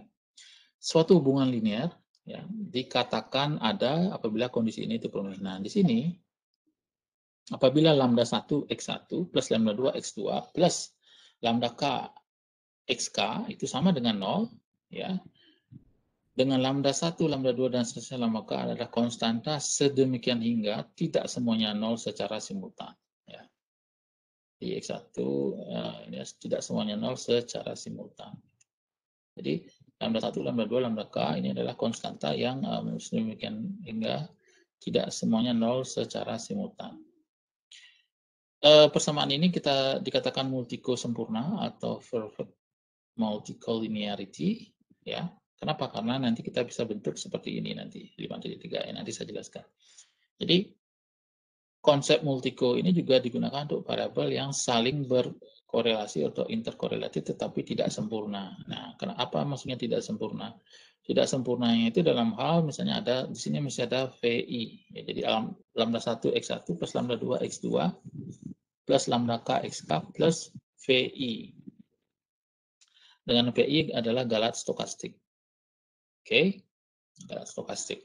suatu hubungan linear, ya, dikatakan ada apabila kondisi ini terpenuhi. Nah, di sini, apabila lambda 1 x1 plus lambda 2 x2 plus lambda k xk itu sama dengan 0, ya, dengan lambda 1, lambda 2, dan seterusnya lambda k adalah konstanta sedemikian hingga tidak semuanya 0 secara simultan. Ya. Di X1 ini tidak semuanya 0 secara simultan. Jadi lambda 1, lambda 2, lambda k ini adalah konstanta yang sedemikian hingga tidak semuanya 0 secara simultan. Persamaan ini kita dikatakan multiko sempurna atau perfect multicollinearity, ya. Kenapa? Karena nanti kita bisa bentuk seperti ini nanti, 5.3 ya, nanti saya jelaskan. Jadi, konsep multiko ini juga digunakan untuk variabel yang saling berkorelasi atau interkorelasi tetapi tidak sempurna. Nah, kenapa maksudnya tidak sempurna? Tidak sempurnanya itu dalam hal misalnya ada di sini masih ada VI, ya, jadi lambda 1 X1 plus lambda 2 X2 plus lambda K XK plus VI. Dengan VI adalah galat stokastik. Oke, galat stokastik.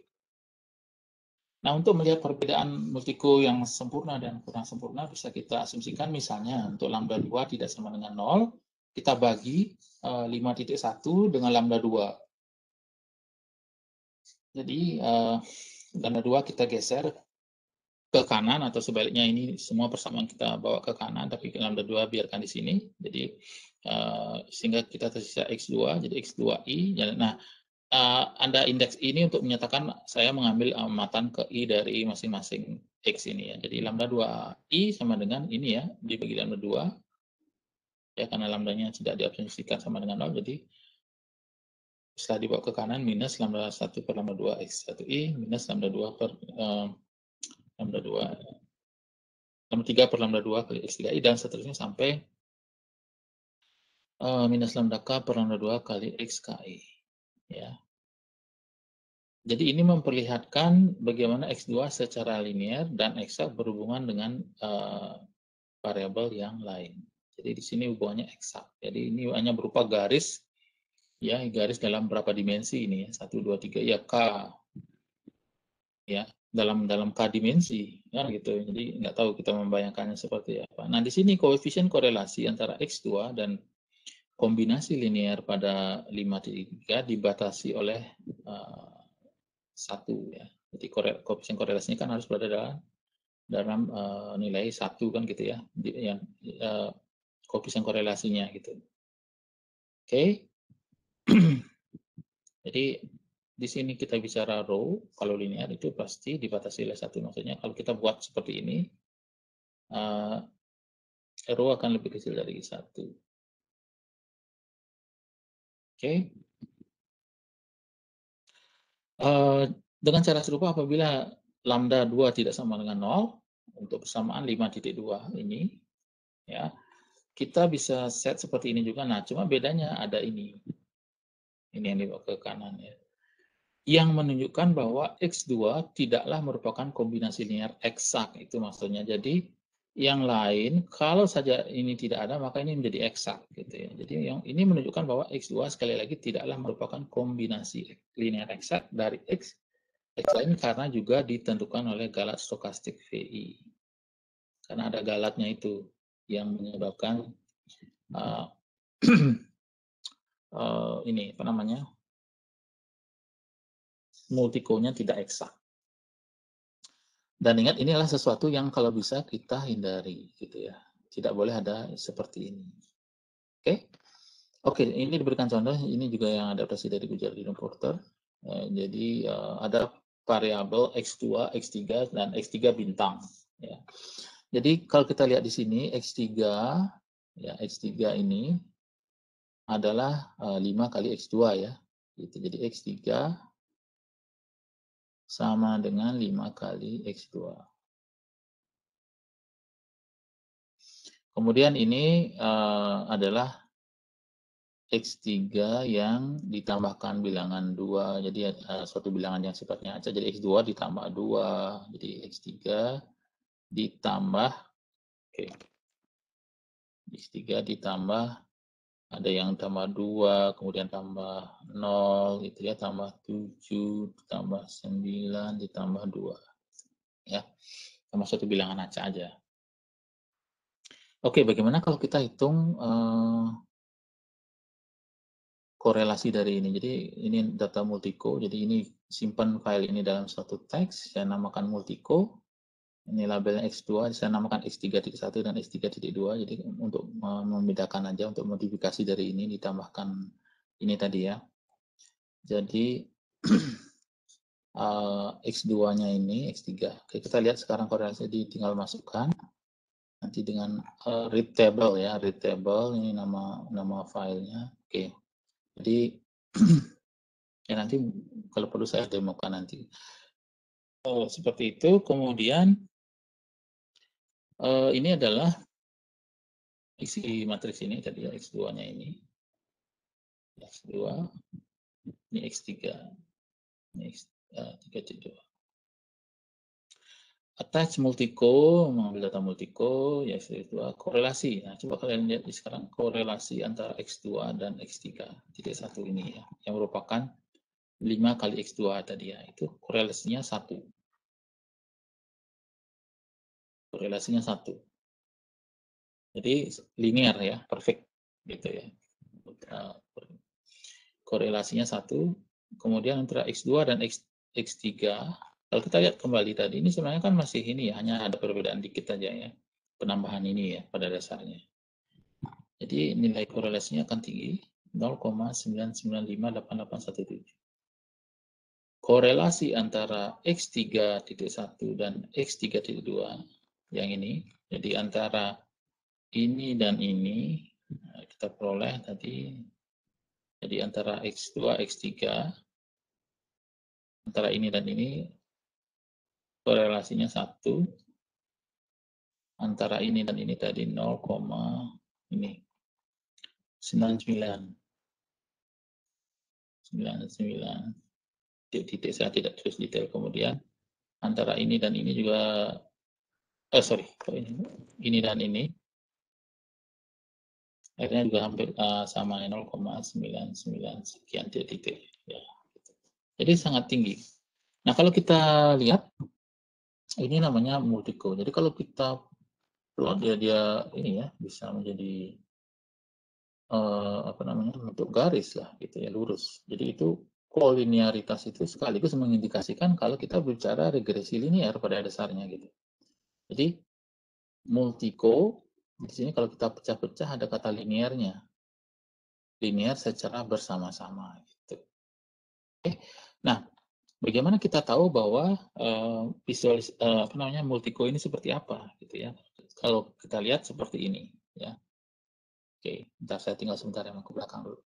Nah, untuk melihat perbedaan multiko yang sempurna dan kurang sempurna, bisa kita asumsikan misalnya untuk lambda 2 tidak sama dengan 0, kita bagi 5.1 dengan lambda 2. Jadi, lambda 2 kita geser ke kanan, atau sebaliknya ini semua persamaan kita bawa ke kanan, tapi lambda 2 biarkan di sini. Jadi, sehingga kita tersisa X2, jadi X2i. Nah, Anda indeks ini untuk menyatakan saya mengambil amatan ke I dari masing-masing X ini ya. Jadi lambda 2I sama dengan ini ya, dibagi lambda 2. Ya, karena lambdanya tidak diabsensikan sama dengan 0, jadi setelah dibawa ke kanan minus lambda 1 per lambda 2 X1I minus lambda 2 per lambda 2 lambda 3 per lambda 2 kali X3I dan seterusnya sampai minus lambda K per lambda 2 kali XKI. Ya. Jadi ini memperlihatkan bagaimana X2 secara linear dan eksak berhubungan dengan variabel yang lain. Jadi di sini hubungannya eksak. Jadi ini hanya berupa garis, ya, garis dalam berapa dimensi ini ya, 1, 2, 3, ya K, ya, dalam K dimensi, kan gitu. Jadi nggak tahu kita membayangkannya seperti apa. Nah, di sini koefisien korelasi antara X2 dan kombinasi linear pada 5.3 dibatasi oleh 1 ya. Jadi koefisien korelasinya kan harus berada dalam nilai 1 kan gitu ya. Yang koefisien korelasinya gitu. Oke. Jadi di sini kita bicara rho, kalau linear itu pasti dibatasi oleh 1. Maksudnya kalau kita buat seperti ini, rho akan lebih kecil dari 1. Oke. Dengan cara serupa apabila lambda 2 tidak sama dengan 0, untuk persamaan 5.2 ini, ya, kita bisa set seperti ini juga. Nah, cuma bedanya ada ini. Ini yang dibawa ke kanan ya. Yang menunjukkan bahwa X2 tidaklah merupakan kombinasi linear eksak, itu maksudnya. Jadi yang lain kalau saja ini tidak ada maka ini menjadi eksak gitu ya. Jadi yang ini menunjukkan bahwa X2 sekali lagi tidaklah merupakan kombinasi linear eksak dari X lain karena juga ditentukan oleh galat stokastik VI. Karena ada galatnya itu yang menyebabkan ini apa namanya, multikonya tidak eksak. Dan ingat, inilah sesuatu yang kalau bisa kita hindari gitu ya. Tidak boleh ada seperti ini. Oke, ini diberikan contoh, ini juga yang adaptasi dari Gujarino Porter. Jadi ada variabel X2, X3 dan X3 bintang ya. Jadi kalau kita lihat di sini X3 ya, X3 ini adalah 5 kali X2 ya. Gitu. Jadi X3 sama dengan 5 kali X2. Kemudian ini adalah X3 yang ditambahkan bilangan 2. Jadi suatu bilangan yang sifatnya acak. Jadi X2 ditambah 2. Jadi X3 ditambah, oke, X3 ditambah, ada yang tambah 2, kemudian tambah 0, gitu ya, tambah 7, tambah 9, ditambah 2. Ya, sama suatu bilangan acak aja. Oke, bagaimana kalau kita hitung korelasi dari ini? Jadi ini data multico, jadi ini simpan file ini dalam suatu teks, saya namakan multico. Ini labelnya X2, saya namakan X3.1 dan X3.2. Jadi untuk membedakan aja, untuk modifikasi dari ini ditambahkan ini tadi ya. Jadi X2-nya ini X3. Oke, kita lihat sekarang korelasi, tinggal masukkan nanti dengan read table ya, read table ini nama filenya. Oke. Jadi ya nanti kalau perlu saya demokan nanti. Seperti itu. Kemudian ini adalah isi matriks ini tadi ya, X2-nya ini. X2, ini X3, ini X3.2. Attach multico, mengambil data multico, ya X2, korelasi. Nah, coba kalian lihat di sekarang korelasi antara X2 dan X3.1 ini ya, yang merupakan 5 kali X2 tadi ya, itu korelasinya 1. Korelasinya 1. Jadi linear ya, perfect gitu ya. Korelasinya 1. Kemudian antara X2 dan X3, kalau kita lihat kembali tadi, ini sebenarnya kan masih ini ya, hanya ada perbedaan dikit aja ya, penambahan ini ya pada dasarnya. Jadi nilai korelasinya akan tinggi, 0,9958817. Korelasi antara X3.1 dan X3.2 yang ini, jadi antara ini dan ini, kita peroleh tadi, jadi antara X2, X3, antara ini dan ini, korelasinya 1, antara ini dan ini tadi 0, ini 99. Titik saya tidak tulis detail. Kemudian antara ini dan ini juga ini dan ini akhirnya juga hampir sama 0,99 sekian titik ya. Jadi sangat tinggi. Nah, kalau kita lihat ini namanya multico. Jadi kalau kita plot dia ini ya bisa menjadi apa namanya, bentuk garis lah gitu ya, lurus. Jadi itu kolinearitas itu sekaligus mengindikasikan kalau kita bicara regresi linear pada dasarnya gitu. Jadi multico di sini kalau kita pecah-pecah ada kata linearnya, linear secara bersama-sama gitu. Oke. Nah, bagaimana kita tahu bahwa apa namanya, multico ini seperti apa gitu ya? Kalau kita lihat seperti ini ya. Oke, bentar saya tinggal sebentar ya, ke belakang dulu.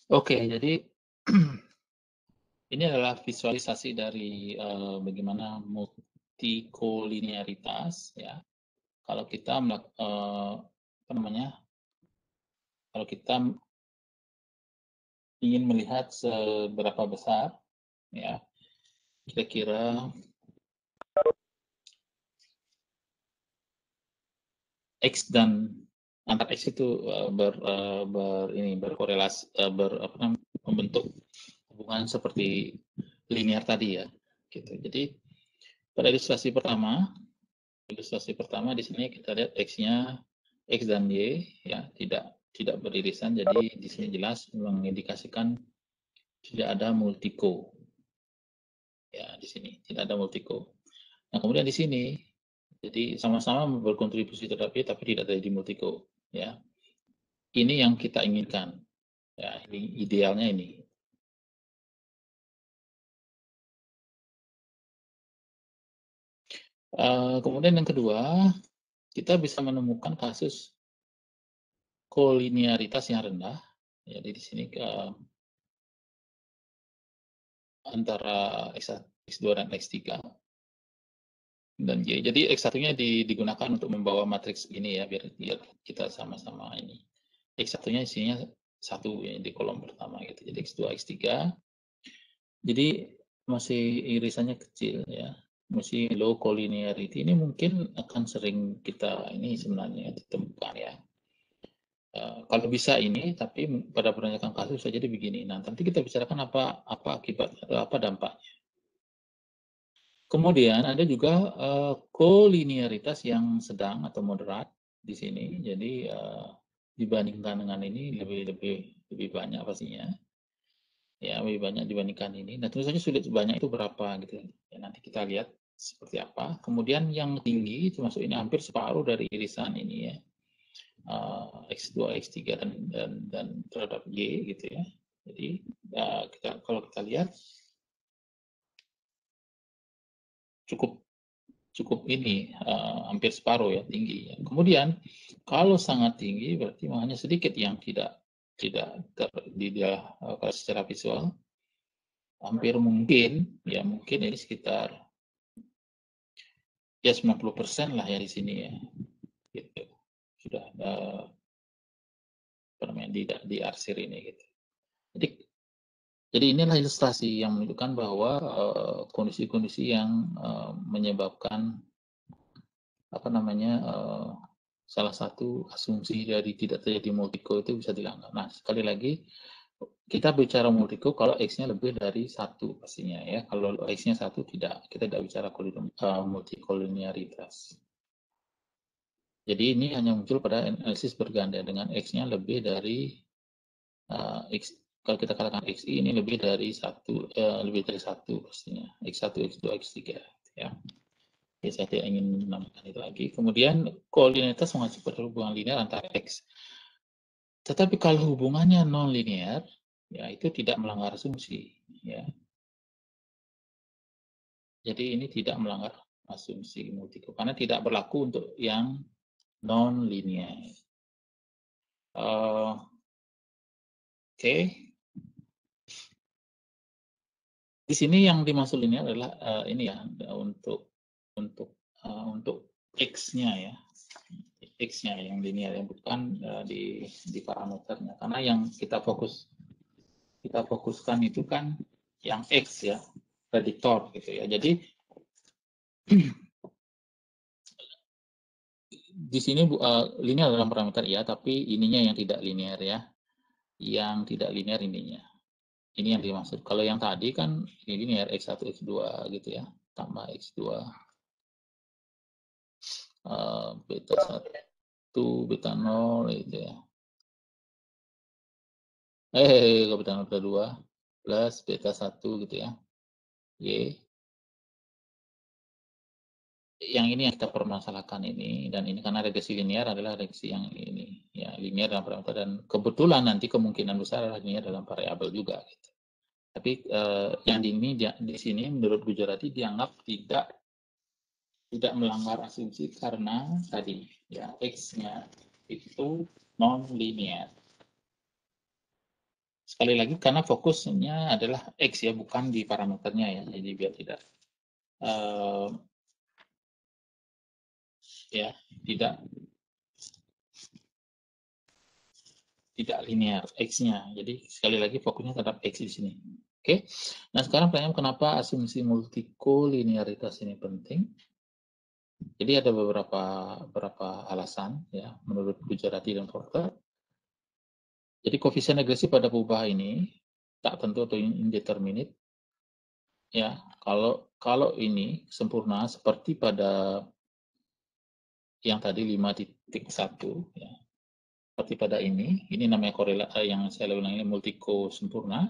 Oke, jadi ini adalah visualisasi dari bagaimana multikolinearitas ya. Kalau kita apa namanya? Kalau kita ingin melihat seberapa besar ya kira-kira X dan antar X itu berkorelasi membentuk hubungan seperti linear tadi ya gitu. Jadi pada ilustrasi pertama di sini kita lihat X-nya X dan Y ya tidak beririsan, jadi di sini jelas mengindikasikan tidak ada multiko ya, di sini tidak ada multiko. Nah kemudian di sini jadi sama-sama berkontribusi terhadap Y tapi tidak terjadi multiko ya. Ini yang kita inginkan ya, ini idealnya ini. Kemudian yang kedua, kita bisa menemukan kasus kolinearitas yang rendah. Jadi di sini antara X2 dan X3 dan Y. Jadi X1-nya digunakan untuk membawa matriks ini ya, biar kita sama-sama ini. X1-nya isinya 1 ya, di kolom pertama gitu. Jadi X2, X3. Jadi masih irisannya kecil ya. Masih low collinearity. Ini mungkin akan sering kita ini sebenarnya ditemukan ya. Kalau bisa ini, tapi pada perbanyakkan kasus bisa jadi begini. Nah, nanti kita bicarakan apa akibat atau apa dampaknya. Kemudian ada juga kolinearitas yang sedang atau moderat di sini. Jadi dibandingkan dengan ini lebih banyak pastinya. Ya, lebih banyak dibandingkan ini. Nah, tentu saja sulit banyak itu berapa gitu. Ya, nanti kita lihat seperti apa. Kemudian yang tinggi termasuk ini hampir separuh dari irisan ini ya. X2, X3 dan terhadap Y gitu ya. Jadi kalau kita lihat cukup ini hampir separuh ya tinggi. Kemudian kalau sangat tinggi berarti hanya sedikit yang tidak secara visual. Hampir mungkin ini sekitar ya 90% lah ya di sini ya. Gitu. Sudah diarsir ini gitu. Jadi inilah ilustrasi yang menunjukkan bahwa kondisi-kondisi yang menyebabkan apa namanya salah satu asumsi dari tidak terjadi multiko itu bisa dilanggar. Nah sekali lagi kita bicara multiko kalau X-nya lebih dari 1 pastinya ya. Kalau X-nya 1 kita tidak bicara multikolinearitas. Jadi ini hanya muncul pada analisis berganda dengan X-nya lebih dari X. Kalau kita katakan XI ini lebih dari 1 pastinya. X1, X2, X3 ya. Jadi saya tidak ingin menambahkan itu lagi. Kemudian koordinalitas mengacu pada hubungan linear antara X. Tetapi kalau hubungannya non linear, ya itu tidak melanggar asumsi. Ya. Jadi ini tidak melanggar asumsi multiko karena tidak berlaku untuk yang non linear. Oke. Di sini yang dimaksud linear adalah ini ya untuk X-nya ya. X-nya yang linear yang bukan di parameternya. Karena yang kita fokuskan itu kan yang X ya, prediktor gitu ya. Jadi di sini linear dalam parameter ya, tapi ininya yang tidak linear ya. Yang tidak linear ininya. Ini yang dimaksud. Kalau yang tadi kan ini linear X1, X2 gitu ya. Tambah X2 beta 1, beta 0 gitu ya. Beta 0, beta 2 plus beta 1 gitu ya. Y. Yang ini yang kita permasalahkan ini, dan ini karena regresi linear adalah regresi yang ini ya, linear dalam parameter, dan kebetulan nanti kemungkinan besar adalah linear dalam variabel juga gitu. Tapi yang di sini menurut Gujarati dianggap tidak melanggar asumsi karena tadi ya X-nya itu non linear. Sekali lagi karena fokusnya adalah X ya, bukan di parameternya ya. Jadi biar tidak ya tidak linear X-nya. Jadi sekali lagi fokusnya terhadap X di sini. Oke. Nah, sekarang pertanyaan kenapa asumsi multikolinearitas ini penting? Jadi ada beberapa alasan ya menurut Gujarati dan Porter. Jadi koefisien regresi pada perubahan ini tak tentu atau indeterminate ya. Kalau ini sempurna seperti pada yang tadi 5.1 ya. Seperti pada ini namanya korelasi yang saya ulang ini multiko sempurna.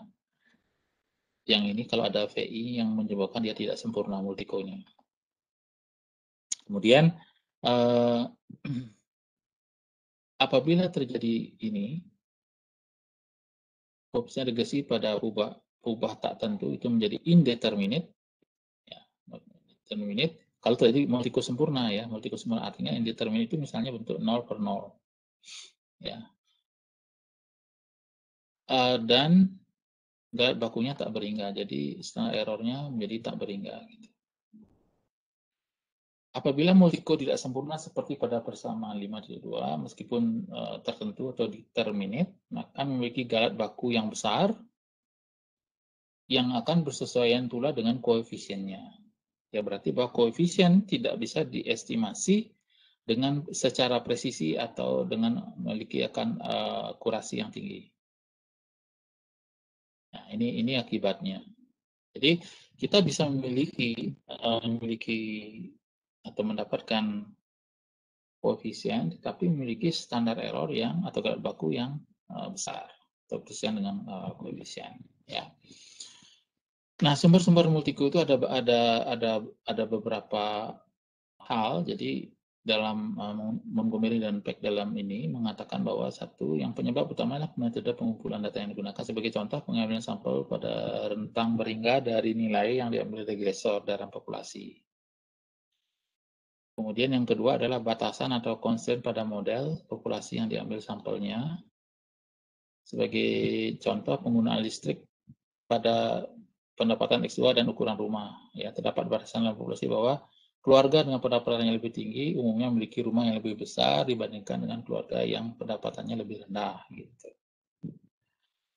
Yang ini kalau ada VI yang menyebabkan dia tidak sempurna multikonya. Kemudian apabila terjadi ini, koefisien regresi pada rubah tak tentu itu menjadi indeterminate, ya, indeterminate. Kalau terjadi multiko sempurna ya, multiko sempurna artinya indeterminate itu misalnya bentuk 0/0, ya. Dan garis bakunya tak berhingga, jadi standar errornya menjadi tak berhingga. Gitu. Apabila multiko tidak sempurna seperti pada persamaan 5/2, meskipun tertentu atau determinate, maka memiliki galat baku yang besar yang akan bersesuaian pula dengan koefisiennya. Ya berarti bahwa koefisien tidak bisa diestimasi dengan secara presisi atau dengan memiliki akurasi yang tinggi. Nah, ini akibatnya. Jadi kita bisa memiliki atau mendapatkan koefisien, tetapi memiliki standar error yang atau galat baku yang besar atau bersesuaian dengan koefisien. Ya. Nah, sumber-sumber multiko itu ada beberapa hal. Jadi dalam Montgomery dan Peck dalam ini mengatakan bahwa satu yang penyebab utama adalah metode pengumpulan data yang digunakan. Sebagai contoh, pengambilan sampel pada rentang berhingga dari nilai yang diambil regresor dalam populasi. Kemudian yang kedua adalah batasan atau constraint pada model populasi yang diambil sampelnya. Sebagai contoh, penggunaan listrik pada pendapatan X2 dan ukuran rumah. Ya, terdapat batasan dalam populasi bahwa keluarga dengan pendapatan yang lebih tinggi umumnya memiliki rumah yang lebih besar dibandingkan dengan keluarga yang pendapatannya lebih rendah. Gitu.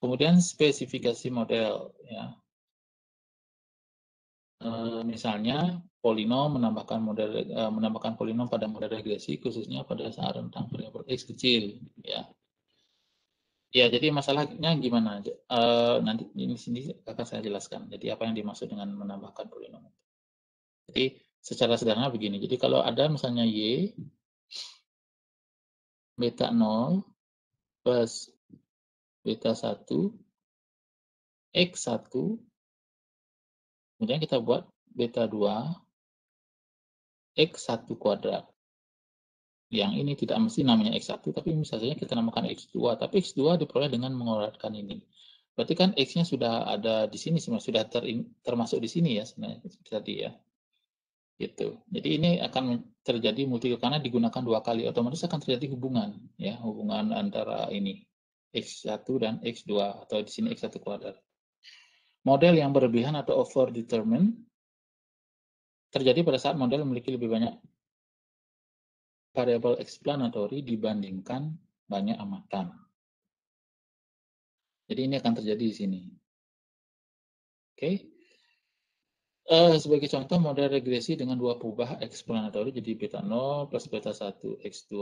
Kemudian spesifikasi model. Ya. Misalnya polinom menambahkan polinom pada model regresi khususnya pada saat rentang variabel X kecil. Ya. Ya, jadi masalahnya gimana? Nanti di sini akan saya jelaskan. Jadi apa yang dimaksud dengan menambahkan polinom? Jadi secara sederhana begini. Jadi kalau ada misalnya Y beta 0 plus beta 1 X1, kemudian kita buat beta 2 X1 kuadrat. Yang ini tidak mesti namanya X1, tapi misalnya kita namakan X2, tapi X2 diperoleh dengan mengoratkan ini. Berarti kan X-nya sudah ada di sini, sudah termasuk di sini ya sebenarnya tadi ya. Gitu. Jadi ini akan terjadi multiko karena digunakan dua kali, otomatis akan terjadi hubungan ya, hubungan antara ini X1 dan X2 atau di sini X1 kuadrat. Model yang berlebihan atau over determined terjadi pada saat model memiliki lebih banyak variabel explanatory dibandingkan banyak amatan. Jadi ini akan terjadi di sini. Oke. Sebagai contoh model regresi dengan dua perubahan explanatory jadi beta 0 plus beta 1 X2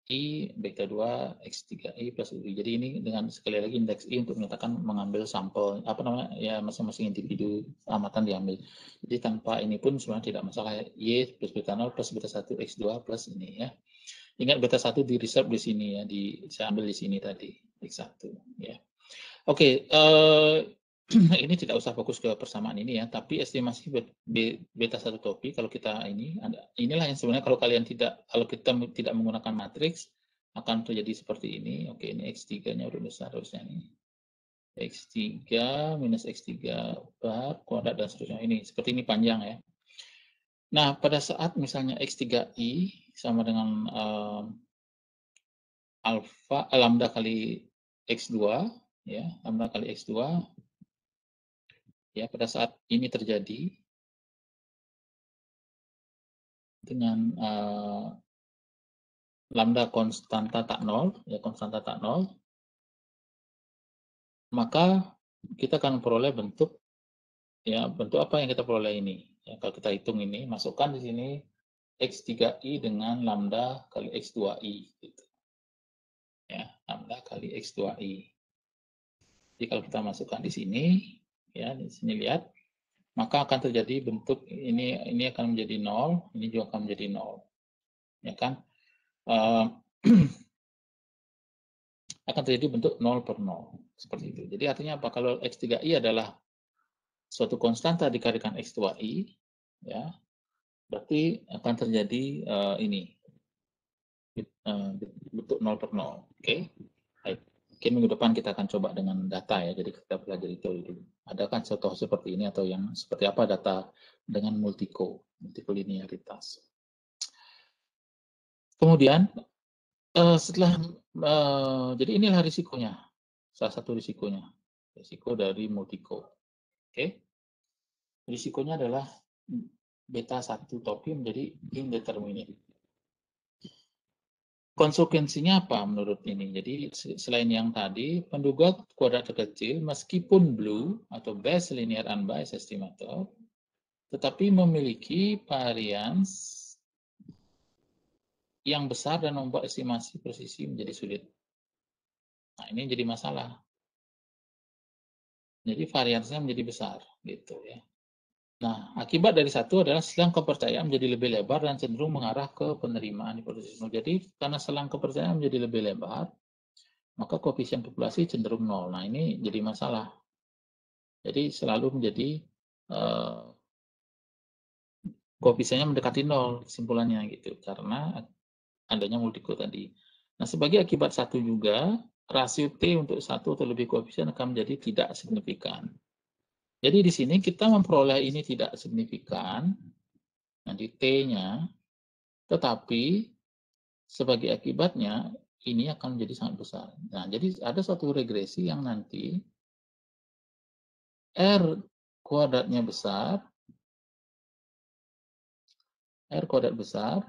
I, beta 2, X3I plus UI. Jadi ini dengan sekali lagi indeks I untuk menyatakan mengambil sampel, apa namanya, ya masing-masing individu amatan diambil. Jadi tanpa ini pun sebenarnya tidak masalah, Y plus beta 0 plus beta 1, X2 plus ini ya. Ingat beta 1 di reserve di sini ya, saya ambil di sini tadi, X1 ya. Oke, ini tidak usah fokus ke persamaan ini ya, tapi estimasi beta 1 topi kalau kita inilah yang sebenarnya kalau kita tidak menggunakan matriks akan terjadi seperti ini. Oke, ini X3-nya udah besar harusnya ini. X3 minus X3 bar kuadrat dan seterusnya ini. Seperti ini panjang ya. Nah, pada saat misalnya X3I sama dengan lambda kali X2, ya, lambda kali X2, ya, pada saat ini terjadi dengan lambda konstanta tak nol, ya, konstanta tak nol, maka kita akan peroleh bentuk, ya, bentuk apa yang kita peroleh ini. Ya, kalau kita hitung ini, masukkan di sini X3i dengan lambda kali X2i, gitu. Ya, lambda kali X2i. Jadi kalau kita masukkan di sini, ya, di sini lihat, maka akan terjadi bentuk ini akan menjadi 0, ini juga akan menjadi 0. Ya kan? Akan terjadi bentuk 0 per 0. Seperti itu. Jadi artinya apa? Kalau X3i adalah suatu konstanta dikalikan X2i, ya, berarti akan terjadi ini, bentuk 0 per 0. Oke? Baik. Mungkin minggu depan kita akan coba dengan data, ya. Jadi kita pelajari teori dulu. Ada kan contoh seperti ini atau yang seperti apa data dengan multikolinearitas. Kemudian setelah jadi inilah risikonya, salah satu risikonya, risiko dari multiko. Oke, risikonya adalah beta 1 topi menjadi indeterminate. Konsekuensinya apa menurut ini? Jadi selain yang tadi, penduga kuadrat terkecil meskipun blue atau best linear unbiased estimator, tetapi memiliki variance yang besar dan membuat estimasi presisi menjadi sulit. Nah, ini jadi masalah. Jadi variasinya menjadi besar, gitu ya. Nah, akibat dari satu adalah selang kepercayaan menjadi lebih lebar dan cenderung mengarah ke penerimaan hipotesis nol. Jadi karena selang kepercayaan menjadi lebih lebar, maka koefisien populasi cenderung nol. Nah, ini jadi masalah. Jadi selalu menjadi koefisiennya mendekati nol kesimpulannya gitu, karena adanya multiko tadi. Nah, sebagai akibat satu juga, rasio T untuk satu atau lebih koefisien akan menjadi tidak signifikan. Jadi di sini kita memperoleh ini tidak signifikan, nanti T-nya, tetapi sebagai akibatnya ini akan menjadi sangat besar. Nah, jadi ada suatu regresi yang nanti R kuadratnya besar, R kuadrat besar,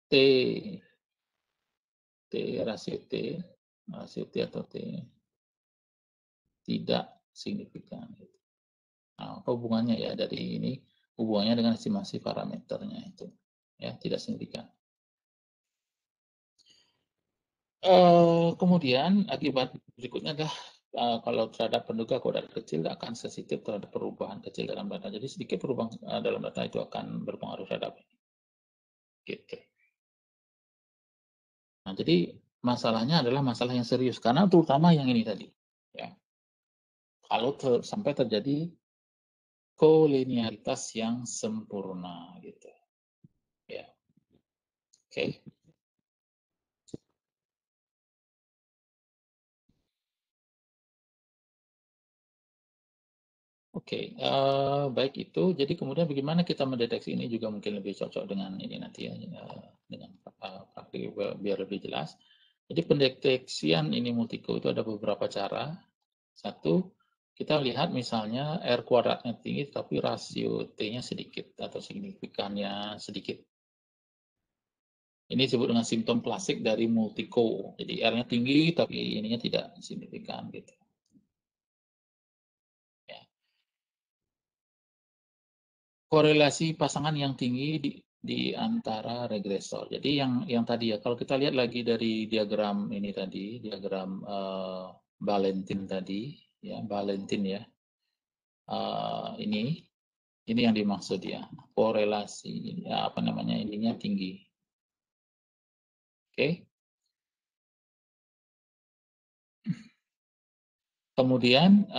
T, rasio T atau T tidak signifikan. Nah, apa hubungannya ya dari ini? Hubungannya dengan estimasi parameternya itu, ya, tidak signifikan. Kemudian akibat berikutnya adalah kalau terhadap penduga kuadrat kecil akan sensitif terhadap perubahan kecil dalam data. Jadi sedikit perubahan dalam data itu akan berpengaruh terhadap ini. Gitu. Nah, jadi masalahnya adalah masalah yang serius karena terutama yang ini tadi. Ya. Kalau sampai terjadi kolinearitas yang sempurna gitu. Ya. Oke. Oke, baik itu. Jadi kemudian bagaimana kita mendeteksi ini juga mungkin lebih cocok dengan ini nanti ya, dengan praktik biar lebih jelas. Jadi pendeteksian ini multiko itu ada beberapa cara. Satu, kita lihat misalnya R kuadratnya tinggi tapi rasio T-nya sedikit atau signifikannya sedikit. Ini disebut dengan simptom klasik dari multiko. Jadi R-nya tinggi tapi ininya tidak signifikan gitu. Ya. Korelasi pasangan yang tinggi di antara regresor. Jadi yang tadi ya, kalau kita lihat lagi dari diagram ini tadi, diagram Valentin tadi, ya Valentin ya, ini yang dimaksud ya, korelasi ya, apa namanya ininya tinggi. Oke. Kemudian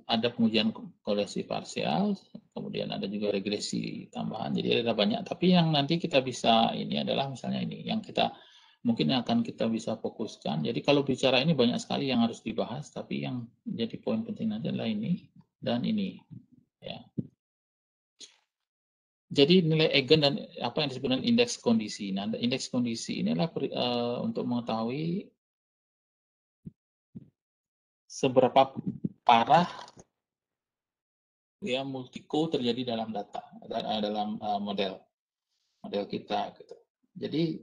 ada pengujian korelasi parsial, kemudian ada juga regresi tambahan. Jadi ada banyak. Tapi yang nanti kita bisa ini adalah misalnya ini yang kita mungkin akan kita bisa fokuskan. Jadi kalau bicara ini banyak sekali yang harus dibahas, tapi yang jadi poin penting adalah ini dan ini. Ya. Jadi nilai eigen dan apa yang disebut dengan indeks kondisi. Nah, indeks kondisi ini adalah untuk mengetahui seberapa parah ya multiko terjadi dalam data, dalam model kita gitu. Jadi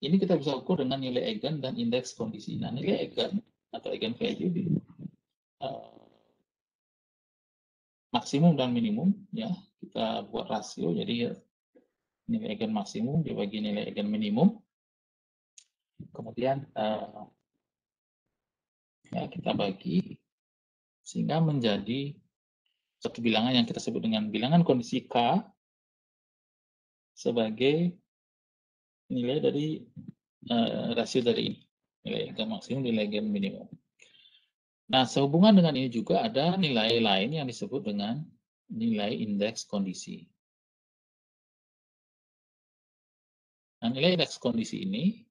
ini kita bisa ukur dengan nilai eigen dan indeks kondisi. Nah, nilai eigen atau eigen value di maksimum dan minimum ya, kita buat rasio, jadi nilai eigen maksimum dibagi nilai eigen minimum, kemudian ya kita bagi sehingga menjadi satu bilangan yang kita sebut dengan bilangan kondisi K sebagai nilai dari rasio dari ini, nilai eigen maksimum, nilai eigen minimum. Nah, sehubungan dengan ini juga ada nilai lain yang disebut dengan nilai indeks kondisi. Nah, nilai indeks kondisi ini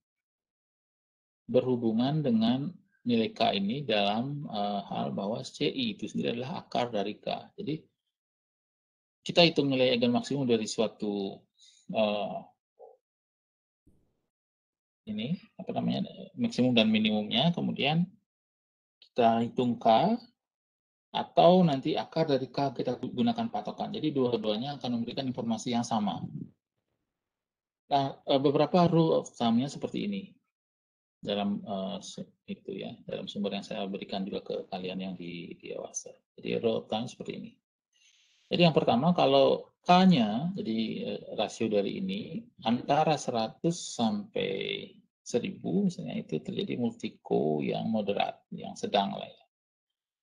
berhubungan dengan nilai K ini dalam hal bahwa CI itu sendiri adalah akar dari K. Jadi, kita hitung nilai eigen maksimum dari suatu ini, apa namanya, maksimum dan minimumnya, kemudian kita hitung K, atau nanti akar dari K kita gunakan patokan. Jadi, dua-duanya akan memberikan informasi yang sama. Nah, beberapa rule of thumb-nya seperti ini dalam itu ya, dalam sumber yang saya berikan juga ke kalian yang di WhatsApp. Jadi rule of thumb seperti ini. Jadi yang pertama, kalau K-nya, jadi rasio dari ini antara 100 sampai 1000 misalnya, itu terjadi multiko yang moderat, yang sedang lah ya.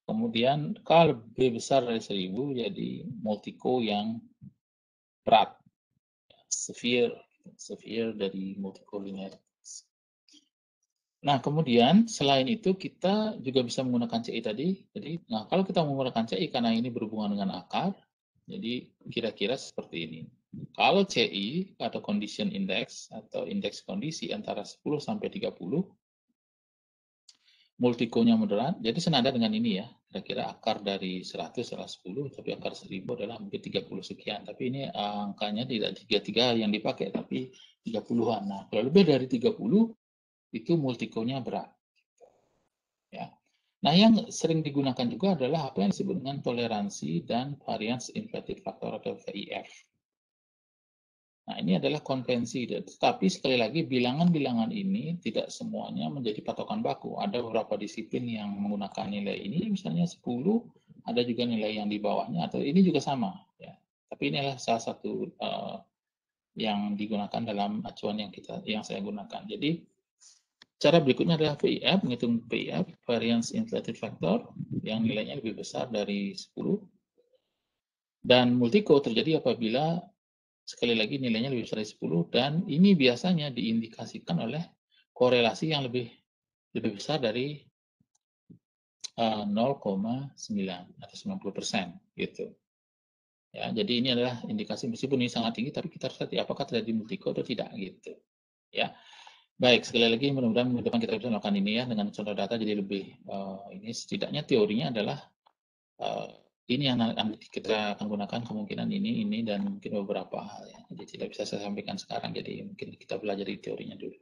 Kemudian K lebih besar dari 1000 jadi multiko yang berat, severe dari multiko linear. Nah, kemudian selain itu kita juga bisa menggunakan CI tadi. Jadi, nah kalau kita menggunakan CI karena ini berhubungan dengan akar, jadi kira-kira seperti ini. Kalau CI atau condition index atau indeks kondisi antara 10 sampai 30, multikonya moderat, jadi senada dengan ini ya. Kira-kira akar dari 100 adalah 10, tapi akar 1000 adalah mungkin 30 sekian. Tapi ini angkanya tidak 33 yang dipakai, tapi 30-an. Nah, kalau lebih dari 30, itu multikonya berat. Ya. Nah, yang sering digunakan juga adalah apa yang disebut dengan toleransi dan variance inflated factor atau VIF. Nah, ini adalah konvensi, tetapi sekali lagi bilangan-bilangan ini tidak semuanya menjadi patokan baku. Ada beberapa disiplin yang menggunakan nilai ini, misalnya 10, ada juga nilai yang di bawahnya, atau ini juga sama. Ya. Tapi ini adalah salah satu yang digunakan dalam acuan yang saya gunakan. Jadi, cara berikutnya adalah VIF, menghitung VIF, variance inflated factor, yang nilainya lebih besar dari 10. Dan multiko terjadi apabila sekali lagi nilainya lebih besar dari 10, dan ini biasanya diindikasikan oleh korelasi yang lebih besar dari 0,9 atau 90% gitu. Ya, jadi ini adalah indikasi meskipun ini sangat tinggi, tapi kita harus lihat apakah terjadi multiko atau tidak gitu. Ya, baik, sekali lagi mudah-mudahan minggu depan kita bisa melakukan ini ya dengan contoh data, jadi lebih ini setidaknya teorinya adalah ini yang kita akan gunakan kemungkinan ini dan mungkin beberapa hal ya. Jadi tidak bisa saya sampaikan sekarang, jadi mungkin kita belajar di teorinya dulu.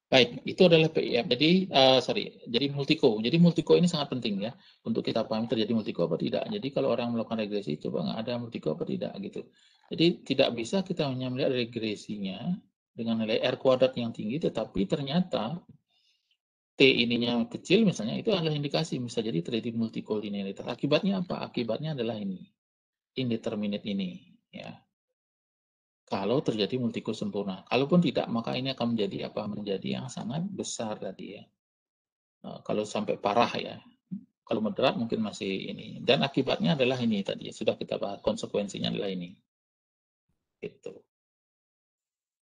Baik, itu adalah PIF. Jadi jadi multiko. Jadi multiko ini sangat penting ya untuk kita pahami terjadi multiko apa tidak. Jadi kalau orang melakukan regresi, coba nggak ada multiko apa tidak gitu. Jadi tidak bisa kita hanya melihat regresinya dengan nilai R kuadrat yang tinggi, tetapi ternyata T ininya kecil misalnya, itu adalah indikasi bisa jadi terjadi multikolinearitas. Akibatnya apa? Akibatnya adalah ini, indeterminate ini. Ya. Kalau terjadi multiko sempurna. Kalaupun tidak, maka ini akan menjadi apa? Menjadi yang sangat besar tadi ya. Kalau sampai parah ya. Kalau moderat mungkin masih ini. Dan akibatnya adalah ini tadi. Sudah kita bahas, konsekuensinya adalah ini. Itu.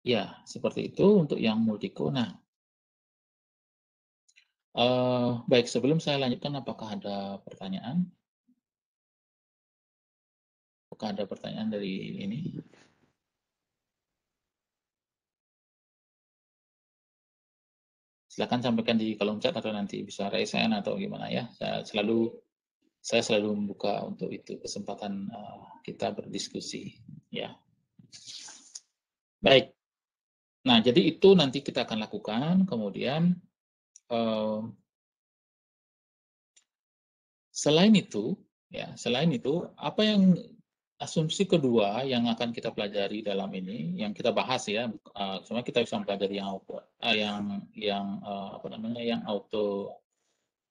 Ya, seperti itu untuk yang multiko. Nah, baik, sebelum saya lanjutkan, apakah ada pertanyaan? Apakah ada pertanyaan dari ini? Silakan sampaikan di kolom chat atau nanti bisa raise hand atau gimana ya. Saya selalu membuka untuk itu kesempatan kita berdiskusi. Ya. Baik. Nah, jadi itu nanti kita akan lakukan. Kemudian selain itu, apa yang asumsi kedua yang akan kita pelajari dalam ini, yang kita bahas ya, sebenarnya kita bisa mempelajari yang auto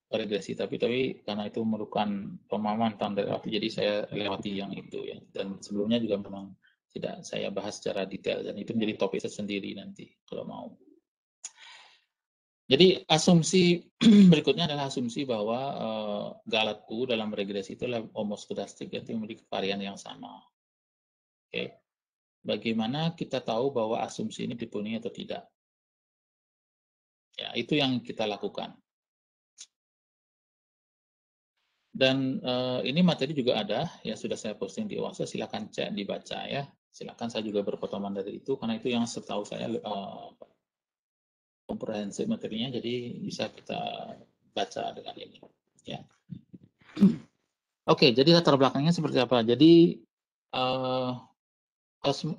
regresi, tapi karena itu merupakan pemahaman tentang derivatif, jadi saya lewati yang itu ya. Dan sebelumnya juga memang tidak saya bahas secara detail, dan itu menjadi topik tersendiri nanti kalau mau. Jadi asumsi berikutnya adalah asumsi bahwa galat U dalam regresi itu adalah homoskedastik, yaitu memiliki varian yang sama. Oke. Bagaimana kita tahu bahwa asumsi ini dipenuhi atau tidak? Ya, itu yang kita lakukan. Dan ini materi juga ada, ya sudah saya posting di Oase, silakan cek, dibaca ya. Silakan, saya juga berpotongan dari itu, karena itu yang setahu saya komprehensif materinya, jadi bisa kita baca dengan ini. Ya. Oke, jadi latar belakangnya seperti apa? Jadi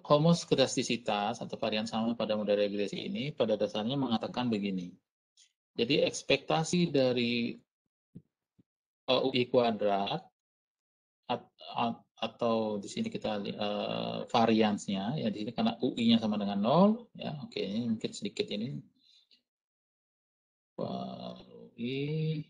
homoskedastisitas atau varian sama pada model regresi ini pada dasarnya mengatakan begini. Jadi ekspektasi dari UI kuadrat atau di sini kita variansnya ya, di sini karena UI-nya sama dengan 0 ya. Oke, ini mungkin sedikit ini UI